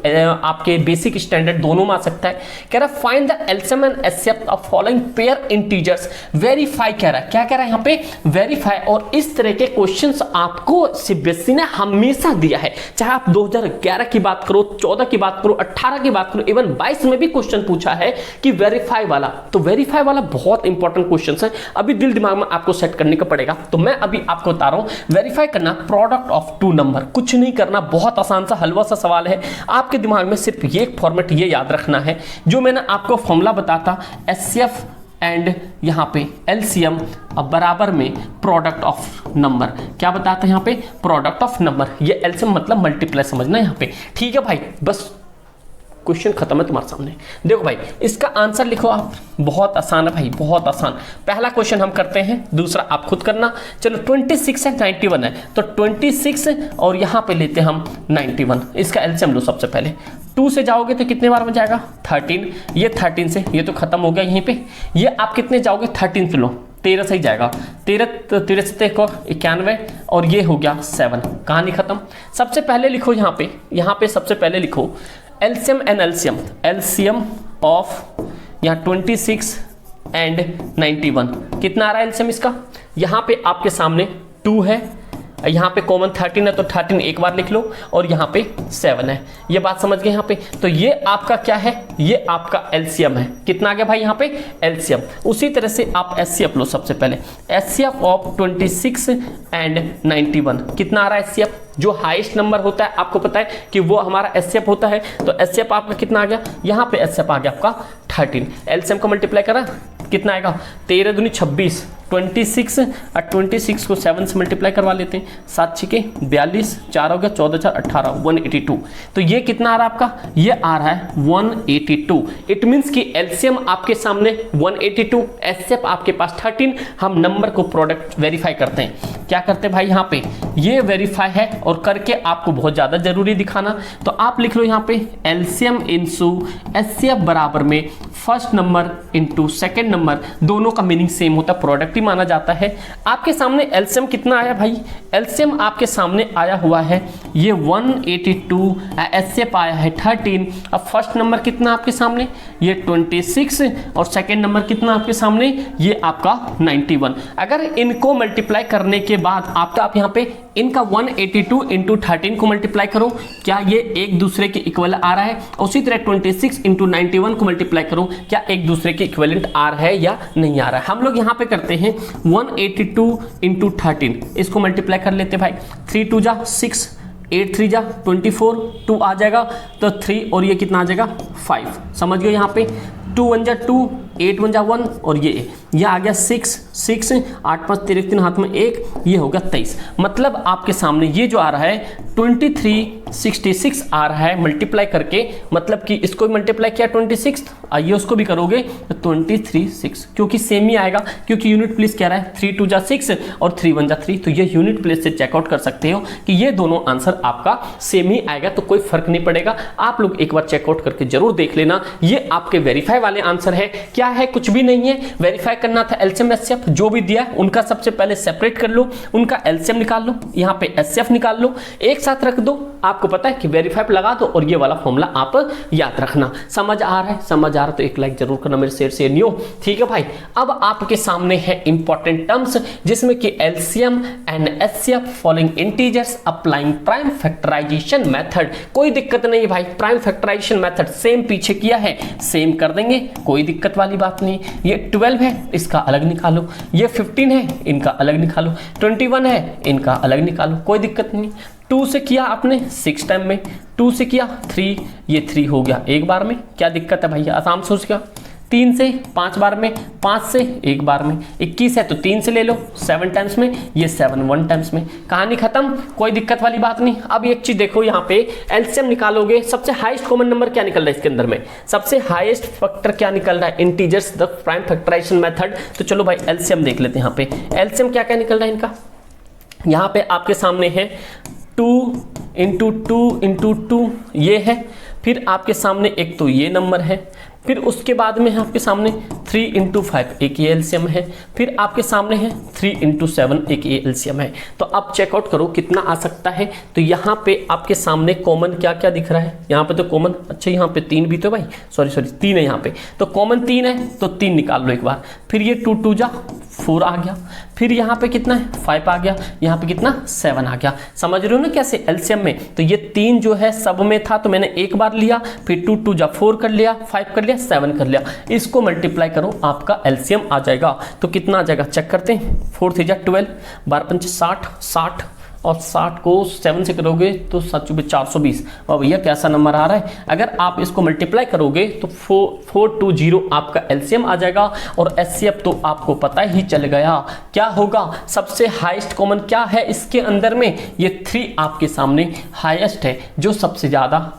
S1: आपके बेसिक स्टैंडर्ड दोनों में आ सकता है। कह रहा है find the LCM and HCF of following pair integers, verify कह रहा है। क्या कह रहा है यहाँ पे? वेरीफाई। और इस तरह के क्वेश्चंस आपको सीबीएसई ने हमेशा दिया है, चाहे आप 2011 की बात करो, 14 की बात करो, 18 की बात करो, इवन 22 में भी क्वेश्चन पूछा है कि वेरीफाई वाला। तो वेरीफाई वाला बहुत इंपॉर्टेंट क्वेश्चन है, अभी दिल दिमाग में आपको सेट करने का पड़ेगा। तो मैं अभी आपको बता रहा हूं, वेरीफाई करना प्रोडक्ट ऑफ 2 नंबर, कुछ नहीं करना, बहुत आसान सा हलवा सा सवाल है। आपके दिमाग में सिर्फ ये फॉर्मेट ये याद रखना है, जो मैंने आपको फॉर्मूला बताता, एचसीएफ एंड यहाँ पे एलसीएम बराबर में प्रोडक्ट ऑफ नंबर। क्या बताते हैं यहाँ पे? Product of number. ये एलसीएम मतलब मल्टीप्लाई समझना यहाँ पे, ठीक है भाई। बस क्वेश्चन खत्म है तुम्हारे सामने। देखो भाई इसका आंसर लिखो आप, बहुत आसान है भाई, बहुत आसान। पहला क्वेश्चन हम करते हैं, दूसरा आप खुद करना। चलो 26 है, 91 है, तो 26 और यहाँ पे लेते हैं हम 91। इसका एलसीएम लो सबसे पहले। 2 से जाओगे तो कितने बार में जाएगा? 13। ये 13 से ये तो खत्म हो गया यहीं पे। ये आप कितने जाओगे? 13 से लो, 13 से ही जाएगा। 13 से 91 और ये हो गया 7। कहानी खत्म। सबसे पहले लिखो यहाँ पे सबसे पहले लिखो LCM and LCM. LCM of यहाँ 26 एंड 91 कितना आ रहा है एलसीएम इसका? यहाँ पे आपके सामने 2 है यहाँ पे कॉमन 13 है तो 13 एक बार लिख लो, और यहाँ पे 7 है। ये बात समझ गए यहाँ पे। तो ये आपका क्या है, ये आपका एलसीएम है। कितना आ गया भाई यहाँ पे एलसीएम। उसी तरह से आप एचसीएफ लो। सबसे पहले एचसीएफ ऑफ 26 एंड 91 कितना आ रहा है एचसीएफ। जो हाईएस्ट नंबर होता है आपको पता है कि वो हमारा एचसीएफ होता है। तो एचसीएफ आपका कितना आ गया, यहाँ पे एचसीएफ आ गया आपका 13। एलसीएम को मल्टीप्लाई करा कितना आएगा, 13 दूनी 26, 26 और 26 को 7 से मल्टीप्लाई करवा लेते हैं, 7 छिके 42, 4 हो गया 14 4 18, 182। तो ये कितना आ रहा है आपका, ये आ रहा है 182। इट मीन्स कि एलसीएम आपके सामने 182, एचसीएफ आपके पास 13। हम नंबर को प्रोडक्ट वेरीफाई करते हैं। क्या करते हैं भाई, यहाँ पे ये वेरीफाई है और करके आपको बहुत ज्यादा जरूरी दिखाना। तो आप लिख लो यहाँ पे एलसीएम इंसू एचसीएफ बराबर में first number into second number, दोनों का मीनिंग सेम होता है, प्रोडक्ट ही माना जाता है। आपके सामने एलसीएम कितना आया भाई, एलसीएम आपके सामने आया हुआ है ये 182, एचसीएफ आया है 13। अब फर्स्ट नंबर कितना आपके सामने, ये 26 और सेकेंड नंबर कितना आपके सामने, ये आपका 91। अगर इनको मल्टीप्लाई करने के बाद आपका आप यहाँ पे इनका 182 इंटू 13 को मल्टीप्लाई करो, क्या ये एक दूसरे के इक्वल आ रहा है। उसी तरह 26 इंटू 91 को मल्टीप्लाई करो, क्या एक दूसरे के इक्विवेलेंट आ रहा है या नहीं आ रहा है। हम लोग यहाँ पे करते हैं 182 इंटू 13, इसको मल्टीप्लाई कर लेते भाई। 3 2 जा 6, 8 3 जा 24, 2 आ जाएगा तो 3 और ये कितना आ जाएगा 5। समझ गए यहाँ पे 2 1 जा 2, 8 1 जा 1 और ये आ गया 6 6, 8 5 13 3 हाथ में 1, ये हो गया 23। मतलब आपके सामने ये जो आ रहा है 2366 आ रहा है मल्टीप्लाई करके, मतलब कि इसको भी मल्टीप्लाई किया 26, आइए उसको भी करोगे तो 236, क्योंकि सेम ही आएगा, क्योंकि यूनिट प्लेस क्या रहा है 3 2 जा 6 और 3 1 जा 3। तो ये यूनिट प्लेस से चेकआउट कर सकते हो कि ये दोनों आंसर आपका सेम ही आएगा, तो कोई फर्क नहीं पड़ेगा। आप लोग एक बार चेकआउट करके जरूर देख लेना। ये आपके वेरीफाई वाले आंसर है। क्या है, कुछ भी नहीं है। वेरीफाई करना था एलसीएम एचसीएफ जो भी दिया है उनका सबसे पहले सेपरेट कर लो, उनका एलसीएम निकाल लो, यहाँ पे एचसीएफ निकाल लो, एक साथ रख दो। आपको पता है कि वेरीफाई पे लगा दो और ये वाला फॉर्मूला आप याद रखना। समझ आ रहा है, समझ आ रहा है तो एक लाइक जरूर करना मेरे शेयर नहीं हो, ठीक है भाई। अब आपके सामने है इंपॉर्टेंट टर्म्स जिसमें कि LCM and HCF following integers applying prime factorisation method. कोई दिक्कत नहीं भाई, प्राइम फैक्टराइजेशन मेथड सेम पीछे किया है, सेम कर देंगे, कोई दिक्कत वाली बात नहीं। ये 12 है, इसका अलग निकालो, ये 15 है, इनका अलग निकालो, 21 है, इनका अलग निकालो, कोई दिक्कत नहीं। 2 से किया आपने 6 टाइम में, 2 से किया 3, ये 3 हो गया एक बार में, क्या दिक्कत है भैया, आसान सोच गया। 3 से 5 बार में, 5 से एक बार में, 21 है तो 3 से ले लो 7 टाइम्स में, ये 7 1 टाइम्स में, कहानी खत्म, कोई दिक्कत वाली बात नहीं। अब एक चीज देखो, यहाँ पे एलसीएम निकालोगे, सबसे हाईएस्ट कॉमन नंबर क्या निकल रहा है इसके अंदर में, सबसे हाईएस्ट फैक्टर क्या निकल रहा है, integers the prime factorisation method. तो चलो भाई एलसीएम देख लेते हैं। यहाँ पे एलसीएम क्या क्या निकल रहा है इनका, यहाँ पे आपके सामने है 2 इंटू 2 इंटू 2 ये है, फिर आपके सामने एक तो ये नंबर है, फिर उसके बाद में आपके सामने 3 इंटू 5 एक ये एलसीएम है, फिर आपके सामने है 3 इंटू 7 एक ये एलसीएम है। तो आप चेकआउट करो कितना आ सकता है। तो यहाँ पे आपके सामने कॉमन क्या क्या दिख रहा है, यहाँ पे तो कॉमन, अच्छा यहाँ पे 3 भी तो भाई, सॉरी 3 है यहाँ पे, तो कॉमन 3 है तो 3 निकाल लो एक बार। फिर ये 2 2 जा 4 आ गया, फिर यहाँ पे कितना है 5 आ गया, यहाँ पे कितना 7 आ गया। समझ रहे हो ना कैसे एलसीएम में। तो ये 3 जो है सब में था तो मैंने एक बार लिया, फिर 2 2 जा 4 कर लिया, 5 कर लिया, 7 कर लिया, इसको मल्टीप्लाई करो आपका एलसीएम आ जाएगा। तो कितना आ जाएगा चेक करते हैं, 4 3 जा 12, 12 5 60, 60 और 60 को 7 से करोगे तो 7 चौबीस 420। और भैया कैसा नंबर आ रहा है, अगर आप इसको मल्टीप्लाई करोगे तो 420 आपका एलसीएम आ जाएगा। और एचसीएफ तो आपको पता ही चल गया क्या होगा, सबसे हाईएस्ट कॉमन क्या है इसके अंदर में, ये 3 आपके सामने हाईएस्ट है, जो सबसे ज्यादा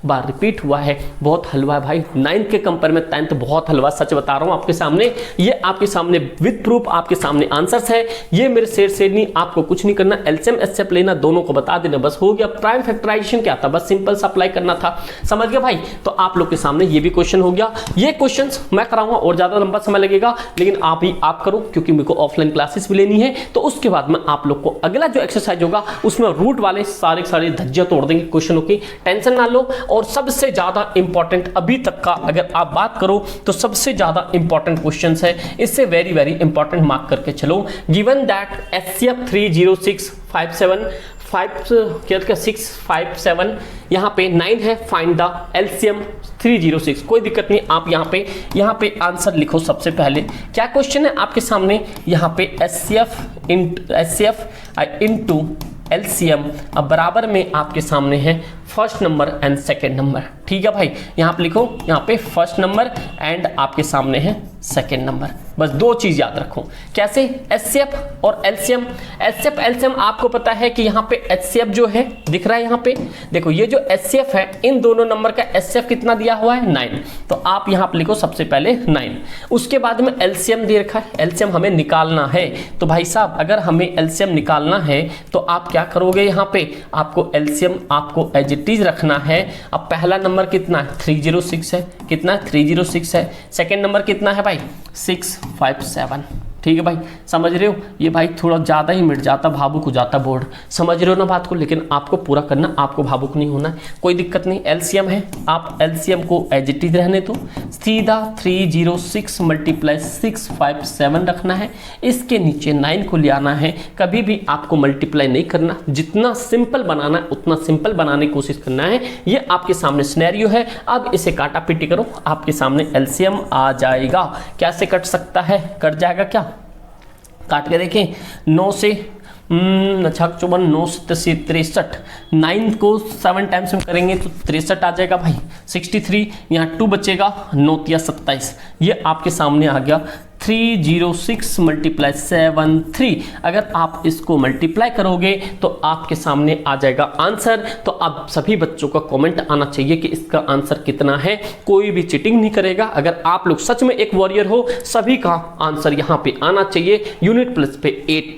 S1: बार रिपीट हुआ है। बहुत हलवा है भाई, 9th के कंपेयर में 10th बहुत हलवा, सच बता रहा हूं आपके सामने। ये आपके सामने विद प्रूफ आपके सामने आंसर्स है। ये मेरे शेर से नहीं, आपको कुछ नहीं करना, एलसीएम एचसीएफ लेना, दोनों को बता देना, बस हो गया। प्राइम फैक्टराइजेशन क्या था, बस सिंपल सा अप्लाई करना था। समझ गए भाई। तो आप लोग के सामने ये भी क्वेश्चन हो गया। ये क्वेश्चन मैं कराऊंगा और ज्यादा लंबा समय लगेगा, लेकिन आप ही आप करो, क्योंकि मेरे को ऑफलाइन क्लासेस भी लेनी है। तो उसके बाद में आप लोग को अगला जो एक्सरसाइज होगा उसमें रूट वाले सारे धज्जियां तोड़ देंगे क्वेश्चनों की, टेंशन ना लो। और सबसे ज्यादा इंपॉर्टेंट अभी तक का अगर आप बात करो तो सबसे ज्यादा इंपॉर्टेंट क्वेश्चन है, इससे वेरी वेरी इंपॉर्टेंट मार्क करके चलो। गिवन दैट HCF 30657 यहाँ पे 9 है, फाइंड द LCM 306। कोई दिक्कत नहीं, आप यहाँ पे आंसर लिखो। सबसे पहले क्या क्वेश्चन है आपके सामने, यहाँ पे HCF इंटू LCM अब बराबर में आपके सामने है first number and second number. ठीक है भाई, यहाँ पे लिखो, यहाँ पे फर्स्ट नंबर एंड आपके सामने है सेकेंड नंबर। बस दो चीज याद रखो। कैसे? HCF और LCM। HCF LCM आपको पता है कि यहाँ पे HCF जो है दिख रहा है, यहाँ पे देखो ये जो HCF है, इन दोनों नंबर का HCF कितना दिया हुआ है 9, तो आप यहाँ पे लिखो सबसे पहले 9। उसके बाद में LCM दे रखा है, LCM हमें निकालना है। तो भाई साहब अगर हमें LCM निकालना है तो आप क्या करोगे, यहाँ पे आपको LCM आपको एज इट इज रखना है। अब पहला नंबर कितना है 306 है, कितना है 306 है। सेकेंड नंबर कितना है भाई 657। ठीक है भाई, समझ रहे हो? ये भाई थोड़ा ज़्यादा ही मिट जाता, भावुक हो जाता बोर्ड, समझ रहे हो ना बात को? लेकिन आपको पूरा करना, आपको भावुक नहीं होना है, कोई दिक्कत नहीं। LCM है, आप LCM को एज इट इज रहने दो, सीधा 306 मल्टीप्लाई 657 रखना है। इसके नीचे 9 को ले आना है, कभी भी आपको मल्टीप्लाई नहीं करना, जितना सिंपल बनाना है उतना सिंपल बनाने की कोशिश करना है। ये आपके सामने सिनेरियो है। अब इसे काटा पीटी करो, आपके सामने LCM आ जाएगा। कैसे कट सकता है? कट जाएगा क्या? काट के देखें, 9 से 54, 9 से 63, 9 को 7 टाइम्स में करेंगे तो 63 आ जाएगा भाई। 63, यहाँ 2 बचेगा, 9 या 27, ये आपके सामने आ गया 306 मल्टीप्लाई 73। अगर आप इसको मल्टीप्लाई करोगे तो आपके सामने आ जाएगा आंसर। तो आप सभी बच्चों का कमेंट आना चाहिए कि इसका आंसर कितना है, कोई भी चीटिंग नहीं करेगा। अगर आप लोग सच में एक वॉरियर हो, सभी का आंसर यहाँ पे आना चाहिए। यूनिट प्लस पे 18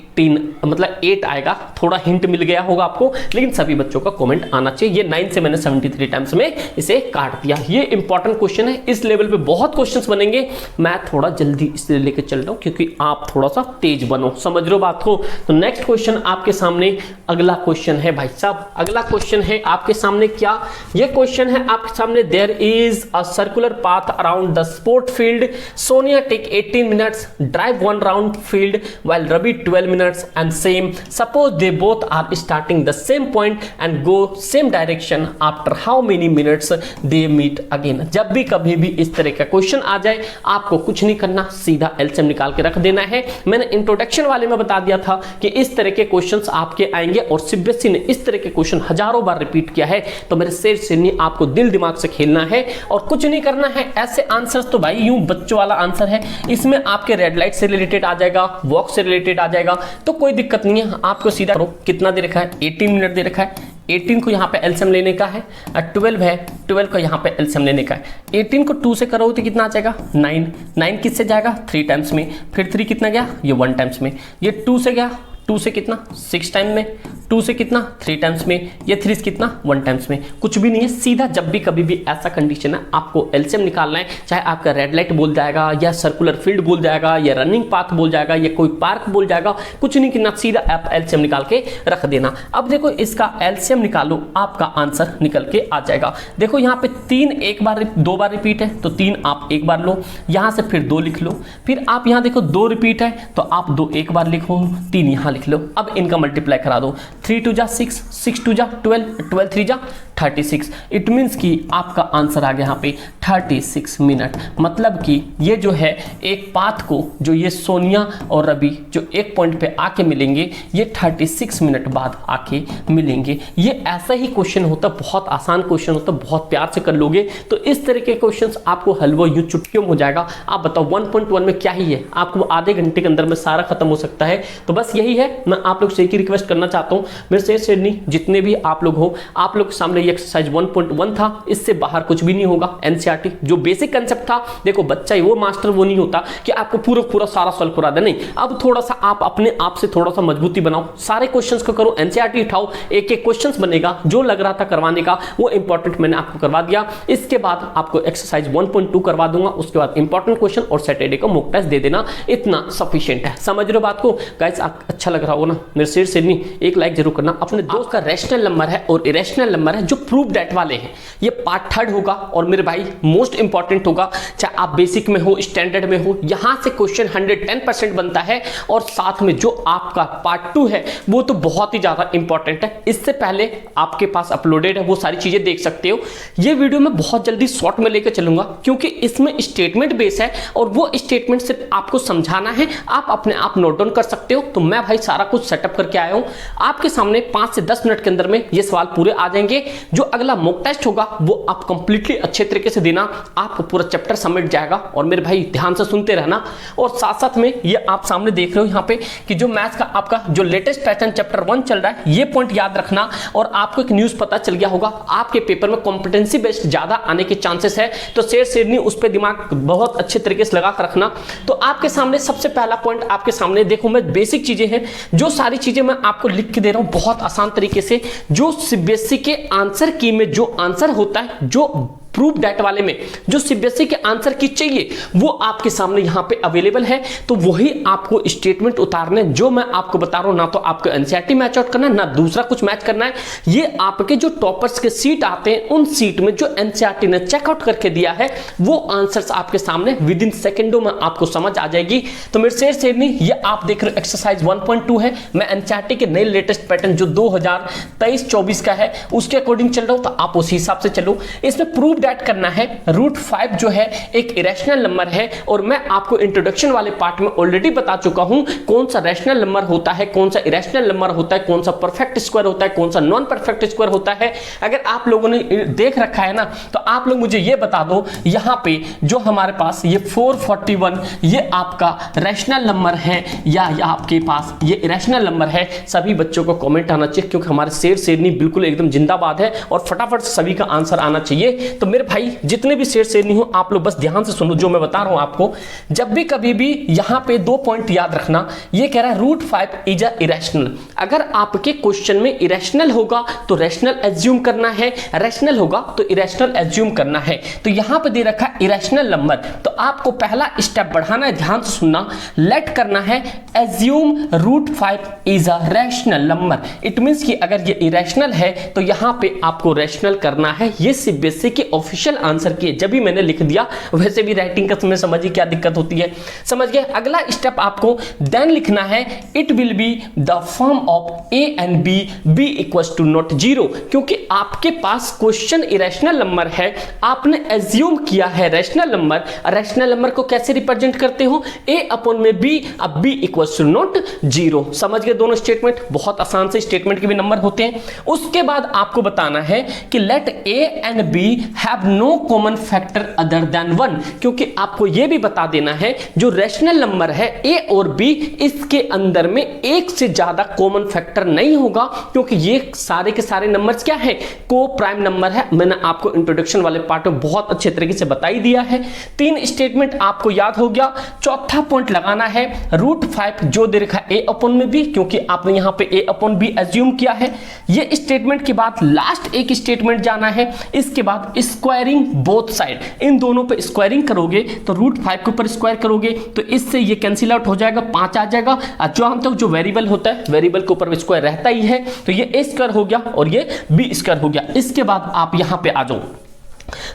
S1: मतलब 8 आएगा, थोड़ा हिंट मिल गया होगा आपको, लेकिन सभी बच्चों का कमेंट आना चाहिए। ये 9 से मैंने 73 टाइम्स में इसे काट दिया। ये इंपॉर्टेंट क्वेश्चन है, इस लेवल पे बहुत क्वेश्चंस बनेंगे। मैं थोड़ा जल्दी इसलिए लेके चल रहा हूं क्योंकि आप थोड़ा सा तेज बनो, समझ रहे हो बात को? तो नेक्स्ट क्वेश्चन आपके सामने, अगला क्वेश्चन है भाई साहब, अगला क्वेश्चन है आपके सामने क्या? ये क्वेश्चन है आपके सामने, there is a circular path around the sport field, Sonia take 18 minutes, drive 1 round field while Ravi 12 minutes and same. Suppose they both are starting the same point and go same direction. After how many minutes they meet again? जब भी कभी भी इस तरह का question आ जाए, आपको कुछ नहीं करना, सीधा LCM निकाल के रख देना है। मैंने इंट्रोडक्शन वाले में बता दिया था कि इस तरह के क्वेश्चंस आपके आएंगे और CBSE ने इस तरह के क्वेश्चन हजारों बार रिपीट किया है। तो मेरे शेर शेरनी आपको दिल दिमाग से खेलना है और कुछ नहीं करना है। ऐसे आंसर्स तो भाई यूं बच्चों वाला आंसर है, इसमें आपके रेड लाइट से रिलेटेड आ जाएगा, वॉक से रिलेटेड आ जाएगा, तो कोई दिक्कत नहीं है। आपको सीधा करो, कितना दे रखा है 18 मिनट दे रखा है, 18 को यहाँ पे LCM लेने का है, 12 है, 12 को यहाँ पे LCM लेने का है। 18 को 2 से करोगे तो कितना आ जाएगा 9, 9 किससे जाएगा 3 टाइम्स में, फिर 3 कितना गया ये 1 टाइम्स में, ये 2 से गया, 2 से कितना 6 टाइम में, 2 से कितना 3 टाइम्स में, ये 3 से कितना 1 टाइम्स में। कुछ भी नहीं है, सीधा जब भी कभी भी ऐसा कंडीशन है आपको LCM निकालना है, चाहे आपका रेड लाइट बोल जाएगा या सर्कुलर फील्ड बोल जाएगा या रनिंग पाथ बोल जाएगा या कोई पार्क बोल जाएगा, कुछ नहीं करना, सीधा आप LCM निकाल के रख देना। अब देखो इसका LCM निकालो, आपका आंसर निकल के आ जाएगा। देखो यहाँ पे 3 एक बार 2 बार रिपीट है तो 3 आप एक बार लो, यहाँ से फिर 2 लिख लो, फिर आप यहाँ देखो 2 रिपीट है तो आप 2 एक बार लिखो, 3 यहाँ लिख लो। अब इनका मल्टीप्लाई करा दो, 3 2 जा 6, 6 2 जा 12, 12 3 जा 36। इट मीन्स कि आपका आंसर आ गया यहाँ पे 36 मिनट। मतलब कि ये जो है एक पाथ को, जो ये सोनिया और रवि जो एक पॉइंट पे आके मिलेंगे, ये 36 मिनट बाद आके मिलेंगे। ये ऐसा ही क्वेश्चन होता, बहुत आसान क्वेश्चन होता, बहुत प्यार से कर लोगे तो इस तरह के क्वेश्चंस आपको हलवा यूं चुटकियों में हो जाएगा। आप बताओ 1.1 में क्या ही है, आपको आधे घंटे के अंदर में सारा खत्म हो सकता है। तो बस यही है, मैं आप लोग से एक ही रिक्वेस्ट करना चाहता हूँ, मेरे से नहीं, जितने भी आप लोग हो, आप लोग सामने ये एक्सरसाइज 1.1 था, इससे बाहर कुछ भी नहीं होगा। NCERT जो बेसिक कंसेप्ट था, देखो बच्चा वो मास्टर वो नहीं होता कि आपको पूरा सारा सॉल्व करा दे, नहीं। अब थोड़ा सा आप अपने आप से थोड़ा सा मजबूती बनाओ, सारे क्वेश्चंस को करो, NCERT उठाओ, एक एक क्वेश्चंस बनेगा, जो लग रहा था करवाने का वो इंपॉर्टेंट मैंने आपको करवा दिया। इसके बाद आपको एक्सरसाइज 1.2 करवा दूंगा, उसके बाद इंपॉर्टेंट क्वेश्चन और सैटरडे को मॉक टेस्ट दे देना, इतना सफिशिएंट है। समझ रहे हो बात को गाइस? अच्छा लग रहा हो ना? मेरे शेर से नहीं, एक लाइक जरूर जीरो करना। अपने दोस्त का रैशनल नंबर है और इरेशनल नंबर है जो प्रूफ डेट वाले हैं, ये पार्ट थर्ड होगा और मेरे भाई मोस्ट इंपॉर्टेंट होगा। चाहे आप बेसिक में हो, स्टैंडर्ड में हो, यहां से क्वेश्चन 110% बनता है। और साथ में जो आपका पार्ट टू है वो तो बहुत ही ज्यादा इंपॉर्टेंट है। इससे पहले आपके पास अपलोडेड है, वो सारी चीजें देख सकते हो। ये वीडियो मैं बहुत जल्दी शॉर्ट में लेकर चलूंगा क्योंकि इसमें स्टेटमेंट बेस है और वो स्टेटमेंट सिर्फ आपको समझाना है, आप अपने आप नोट डाउन कर सकते हो। तो मैं भाई सारा कुछ सेटअप करके आया हूं आपके सामने। 5 से 10 मिनट के अंदर में ये सवाल पूरे आ जाएंगे। जो अगला मॉक टेस्ट होगा वो आप कंप्लीटली अच्छे तरीके से देना, आपको पूरा चैप्टर समझ जाएगा। और मेरे भाई ध्यान से सुनते रहना। और साथ साथ में ये आप सामने देख रहे हो यहाँ पे कि जो मैथ्स का आपका जो लेटेस्ट पैटर्न चैप्टर 1 चल रहा है, ये पॉइंट याद रखना। और आपको एक न्यूज पता चल गया होगा, आपके पेपर में कॉम्पिटेंसी बेस्ड ज्यादा आने के चांसेस है, तो शेरनी उस पर दिमाग बहुत अच्छे तरीके से लगा कर रखना। तो आपके सामने सबसे पहला पॉइंट आपके सामने देखो, मैं बेसिक चीजें हैं, जो सारी चीजें मैं आपको लिख के दे रहा हूं बहुत आसान तरीके से। जो सीबीएसई के आंसर की में जो आंसर होता है, जो प्रूफ डेट वाले में जो सीबीएसई के आंसर की चाहिए, वो आपके सामने यहां पे अवेलेबल है। तो वही आपको स्टेटमेंट उतारने जो मैं आपको बता रहा हूं, ना तो आपको एनसीईआरटी मैच आउट करना, ना दूसरा कुछ मैच करना है। ये आपके जो टॉपर्स के सीट आते हैं, उन सीट में जो एनसीईआरटी ने चेकआउट करके दिया है, वो आंसर्स आपके सामने विद इन सेकेंडों में आपको समझ आ जाएगी। तो मेरे शेरनी ये आप देख रहे हो एक्सरसाइज 1.2 है। मैं एनसीईआरटी के नए लेटेस्ट पैटर्न जो 2023-24 का है उसके अकॉर्डिंग चल रहा हूं, तो आप उस हिसाब से चलो। इसमें प्रूफ करना है √5 जो है एक इरेशनल नंबर है। और मैं आपको इंट्रोडक्शन वाले पार्ट में ऑलरेडी बता चुका हूं कौन सा रैशनल नंबर होता है, कौन सा इरेशनल नंबर होता है, कौन सा परफेक्ट स्क्वायर होता है, कौन सा नॉन परफेक्ट स्क्वायर होता है। अगर आप लोगों ने देख रखा है ना, तो आप लोग मुझे ये बता दो, यहां पे जो हमारे पास ये 441 ये आपका रैशनल नंबर है या आपके पास ये इरेशनल नंबर है। सभी बच्चों को कमेंट आना चाहिए क्योंकि हमारे शेरनी बिल्कुल एकदम जिंदाबाद है और फटाफट सभी का आंसर आना चाहिए। तो मेरे भाई जितने भी शेरनी हो, आप लोग बस ध्यान से सुनो जो मैं बता रहा हूं आपको। जब भी कभी भी यहां पे 2 पॉइंट याद रखना, ये कह रहा है √5 इज अ इरेशनल। अगर आपके क्वेश्चन में इरेशनल होगा तो रैशनल एज्यूम करना है, रैशनल होगा तो इरेशनल एज्यूम करना है। तो यहां पे दे रखा है इरेशनल नंबर, तो आपको पहला स्टेप बढ़ाना है, ध्यान से सुनना। लेट करना है assume √5 is a rational number. It means कि अगर ये इरेशनल है तो यहां पे आपको रैशनल करना है। ये सीबीएसई के ऑफिशियल आंसर किए, जब भी मैंने लिख दिया, वैसे भी राइटिंग का समय समझिए क्या दिक्कत होती है, समझ गए। अगला स्टेप आपको देन लिखना है it will be the form of A and B, B equals to not 0। क्योंकि आपके पास क्वेश्चन इरेशनल नंबर है, आपने एज्यूम किया है रैशनल नंबर। रैशनल नंबर को कैसे रिप्रेजेंट करते हो, ए अपॉन में बी, अब बी इक्वल्स टू नॉट 0। समझ गए दोनों स्टेटमेंट, बहुत आसान से स्टेटमेंट के भी नंबर होते हैं। उसके बाद आपको बताना है कि let A and B have no common factor other than 1। क्योंकि आपको यह भी बता देना है जो रैशनल नंबर है ए और बी, इसके अंदर में एक से ज्यादा कॉमन फैक्टर नहीं होगा, क्योंकि ये सारे के सारे नंबर्स क्या है, को प्राइम नंबर है। मैंने आपको इंट्रोडक्शन वाले पार्ट में बहुत अच्छे तरीके से बता ही दिया है। 3 स्टेटमेंट आपको याद हो गया। चौथा पॉइंट लगाना है √5 जो दे रखा है ए अपॉन में बी, क्योंकि आपने यहां पे ए अपॉन बी एज्यूम किया है। ये स्टेटमेंट के बाद लास्ट एक स्टेटमेंट जाना है, इसके बाद स्क्वायरिंग बोथ साइड। इन दोनों पे स्क्वायरिंग करोगे तो √5 के ऊपर स्क्वायर करोगे तो इससे ये कैंसिल आउट हो जाएगा, 5 आ जाएगा। जो हम तक जो वेरिएबल होता है, वेरिएबल के ऊपर स्क्वायर रहता ही है, तो ये ए स्क्वायर हो गया और ये बी स्क्वायर हो गया। इसके बाद आप यहां पे आ जाओ।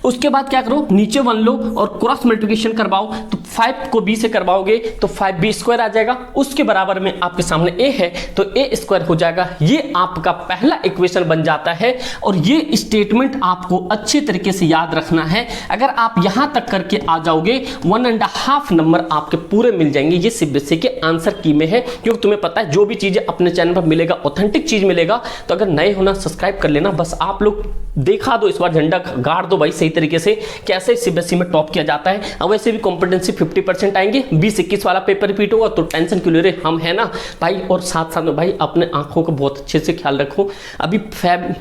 S1: उसके बाद क्या करो, नीचे 1 लो और क्रॉस मल्टीप्लिकेशन करवाओ, तो 5 को b से करवाओगे तो 5b स्क्वायर आ जाएगा। उसके बराबर में आपके सामने a है तो a स्क्वायर हो जाएगा। ये आपका पहला इक्वेशन बन जाता है और ये स्टेटमेंट आपको अच्छे तरीके से याद रखना है। अगर आप यहां तक करके आ जाओगे 1.5 नंबर आपके पूरे मिल जाएंगे। ये सीबीएसई के आंसर की में है, क्योंकि तुम्हें पता है जो भी चीजें अपने चैनल पर मिलेगा ऑथेंटिक चीज मिलेगा। तो अगर नए होना सब्सक्राइब कर लेना, बस आप लोग देखा दो, इस बार झंडा गाड़ दो भाई सही तरीके से कैसे सीबीएसई में टॉप किया जाता है। अब वैसे भी कॉम्पिटेंसी 50% आएंगे, 20-21 वाला पेपर रिपीट होगा, तो टेंशन क्यों ले रहे, हम है ना भाई। और साथ साथ में भाई अपने आंखों को बहुत अच्छे से ख्याल रखो। अभी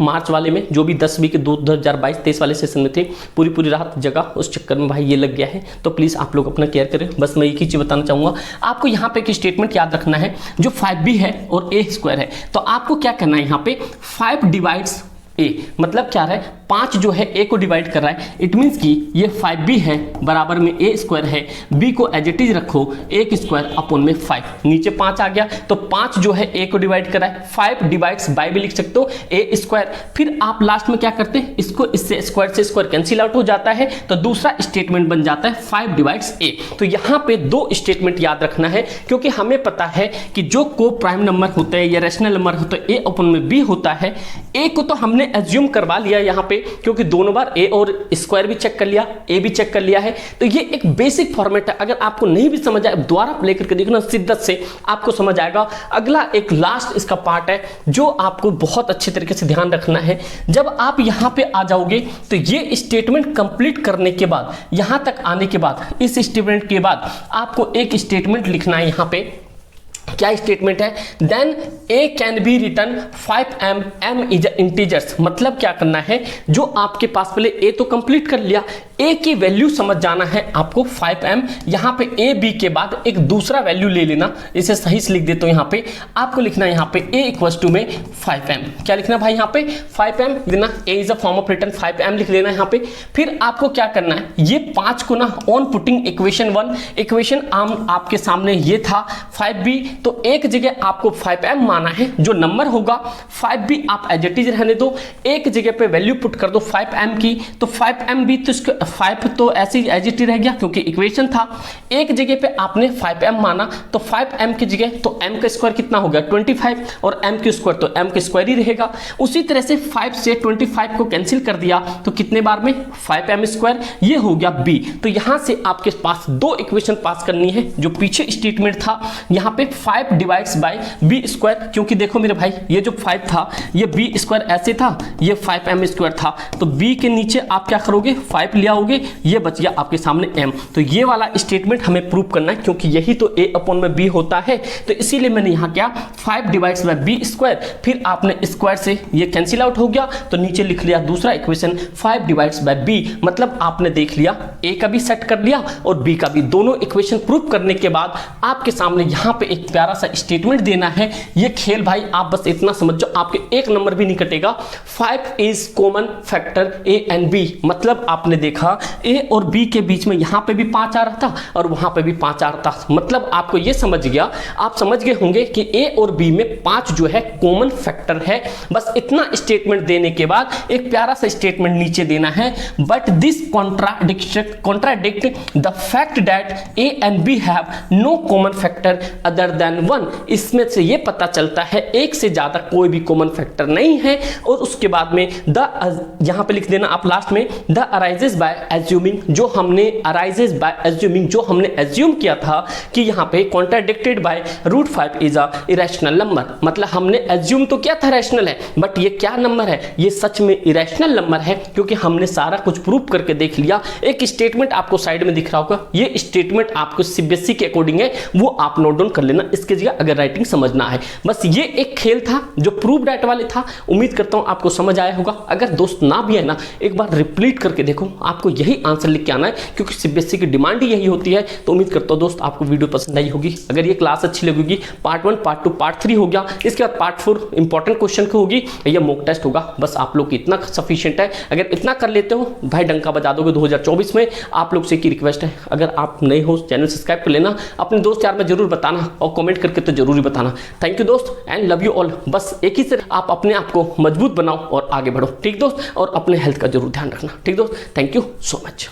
S1: मार्च वाले में जो भी 10वीं के 2022-23 वाले सेशन में थे, पूरी रात जगह, उस चक्कर में भाई ये लग गया है। तो प्लीज आप लोग अपना केयर करें। बस मैं एक ही चीज बताना चाहूंगा आपको, यहाँ पे एक स्टेटमेंट याद रखना है जो 5b है और a स्क्वायर है। तो आपको क्या करना है, यहाँ पे 5 डिवाइड्स a, मतलब क्या है 5 जो है a को डिवाइड कर रहा है, इट मीन्स कि ये 5b है बराबर में a स्क्वायर है, b को एज इट इज रखो a स्क्वायर अपॉन में 5, नीचे 5 आ गया तो 5 जो है a को डिवाइड कर रहा है, 5 डिवाइड्स बाय भी लिख सकते हो a स्क्वायर। फिर आप लास्ट में क्या करते हैं, इसको इससे स्क्वायर से स्क्वायर कैंसिल आउट हो जाता है, तो दूसरा स्टेटमेंट बन जाता है 5 डिवाइड्स a। तो यहाँ पे 2 स्टेटमेंट याद रखना है, क्योंकि हमें पता है कि जो को प्राइम नंबर होते हैं या रैशनल नंबर होते हैं a अपॉन में b होता है। a को तो हमने एज्यूम करवा लिया यहाँ पे, क्योंकि दोनों बार a और स्क्वायर भी चेक कर लिया, a भी चेक कर लिया है। तो ये एक बेसिक फॉर्मेट है, अगर आपको नहीं भी समझ आए दोबारा प्ले करके देखना, शिद्दत से आपको समझ आएगा। अगला एक लास्ट इसका पार्ट है जो आपको बहुत अच्छे तरीके से ध्यान रखना है। जब आप यहाँ पे आ जाओगे तो ये स्टेटमेंट कंप्लीट करने के बाद, यहाँ तक आने के बाद, इस स्टेटमेंट के बाद आपको एक स्टेटमेंट लिखना है। यहाँ पे क्या स्टेटमेंट है, then a can be written 5m, m is integers. मतलब क्या करना है, जो आपके पास पहले a तो कंप्लीट कर लिया, a की वैल्यू समझ जाना है आपको 5m। यहाँ पे a b के बाद एक दूसरा वैल्यू ले लेना, इसे सही से लिख देता हूँ। यहाँ पे आपको लिखना है यहाँ पे a इक्वल्स टू में 5m। क्या लिखना भाई, यहाँ पे 5m देना, a is a form of return 5m लिख लेना यहाँ पे। फिर आपको क्या करना है, ये 5 को ना ऑन पुटिंग इक्वेशन 1, इक्वेशन आपके सामने ये था 5b, तो एक जगह आपको 5m माना है, जो नंबर होगा 5b आप एज इट इज रहने दो, एक जगह पे वैल्यू पुट कर दो 5m की, तो 5m भी तो इसका 5 तो ऐसे ही एज इट इज रह गया क्योंकि इक्वेशन था। एक जगह पे आपने 5m माना तो 5m की जगह तो m का स्क्वायर कितना हो गया 25, और m की स्क्वायर तो m का स्क्वायर ही रहेगा। उसी तरह से 5 से 25 को कैंसिल कर दिया तो कितने बार में 5m स्क्वायर, ये हो गया b। तो यहां से आपके पास 2 इक्वेशन पास करनी है, जो पीछे स्टेटमेंट था यहाँ पे 5 डिवाइड्स बाय b स्क्वायर, क्योंकि देखो मेरे भाई ये जो 5 था ये b स्क्वायर ऐसे था, ये 5m स्क्वायर था, तो b के नीचे आप क्या करोगे 5 ले आओगे, ये बच गया आपके सामने m। तो ये वाला स्टेटमेंट हमें प्रूव करना है, क्योंकि यही तो a अपॉन में b होता है, तो इसीलिए मैंने यहाँ क्या 5 डिवाइड्स बाय b स्क्वायर, फिर आपने स्क्वायर से ये कैंसिल आउट हो गया तो नीचे लिख लिया दूसरा इक्वेशन 5 डिवाइड्स बाय b। मतलब आपने देख लिया a का भी सेट कर लिया और b का भी, दोनों इक्वेशन प्रूव करने के बाद आपके सामने यहाँ पे एक प्यारा सा स्टेटमेंट देना है। ये खेल भाई आप बस इतना समझ जाओ, आपके एक नंबर भी नहीं कटेगा। 5 is common factor a and b, मतलब आपने देखा a और b के बीच में यहाँ पे भी 5 आ रहा था और वहां पे भी 5 आ रहा था, मतलब आपको ये समझ गया, आप समझ गए होंगे कि a और b में 5 जो है कॉमन फैक्टर है। बस इतना स्टेटमेंट देने के बाद एक प्यारा सा स्टेटमेंट नीचे देना है, but this contradict the fact that a and b have no common factor other than 1। इसमें से ये पता चलता है एक से ज्यादा कोई भी कॉमन फैक्टर नहीं है। और उसके बाद में यहां पे लिख देना आप लास्ट में द अराइजेस बाय एज्यूमिंग, जो हमने अराइजेस बाय एज्यूमिंग, जो हमने एज्यूम किया था कि यहाँ पे contradicted by √5 is a irrational number. मतलब हमने एज्यूम तो क्या था रैशनल है, बट ये क्या नंबर है, ये सच में इरेशनल नंबर है, क्योंकि हमने सारा कुछ प्रूव करके देख लिया। एक स्टेटमेंट आपको साइड में दिख रहा होगा, ये स्टेटमेंट आपको सीबीएसई के अकॉर्डिंग है, वो आप नोट डाउन कर लेना इसके जगह अगर राइटिंग समझना है। बस ये एक खेल था जो प्रूव डेट वाले था, उम्मीद करता हूं आपको समझ आया होगा। अगर दोस्त ना भी है ना, एक बार रिप्लीट करके देखो, आपको यही आंसर लिख के आना है, क्योंकि सीबीएसई की डिमांड ही यही होती है। तो उम्मीद करता हूं दोस्त आपको वीडियो पसंद आई होगी। अगर ये क्लास अच्छी लगेगी, पार्ट 1 पार्ट 2 पार्ट 3 हो गया, इसके बाद पार्ट 4 इंपॉर्टेंट क्वेश्चन की होगी, या मॉक टेस्ट होगा। बस आप लोग इतना सफिशिएंट है, अगर इतना कर लेते हो भाई डंका बजा दोगे 2024 में। आप लोग से की रिक्वेस्ट है, अगर आप नए हो चैनल सब्सक्राइब कर लेना, अपने दोस्त यार में जरूर बताना और कमेंट करके तो जरूर बताना। थैंक यू दोस्त एंड लव यू ऑल। बस एक ही से आप अपने आप को मजबूत बनाओ और आगे बढ़ो, ठीक दोस्त, और अपने हेल्थ का जरूर ध्यान रखना, ठीक दोस्त। Thank you so much.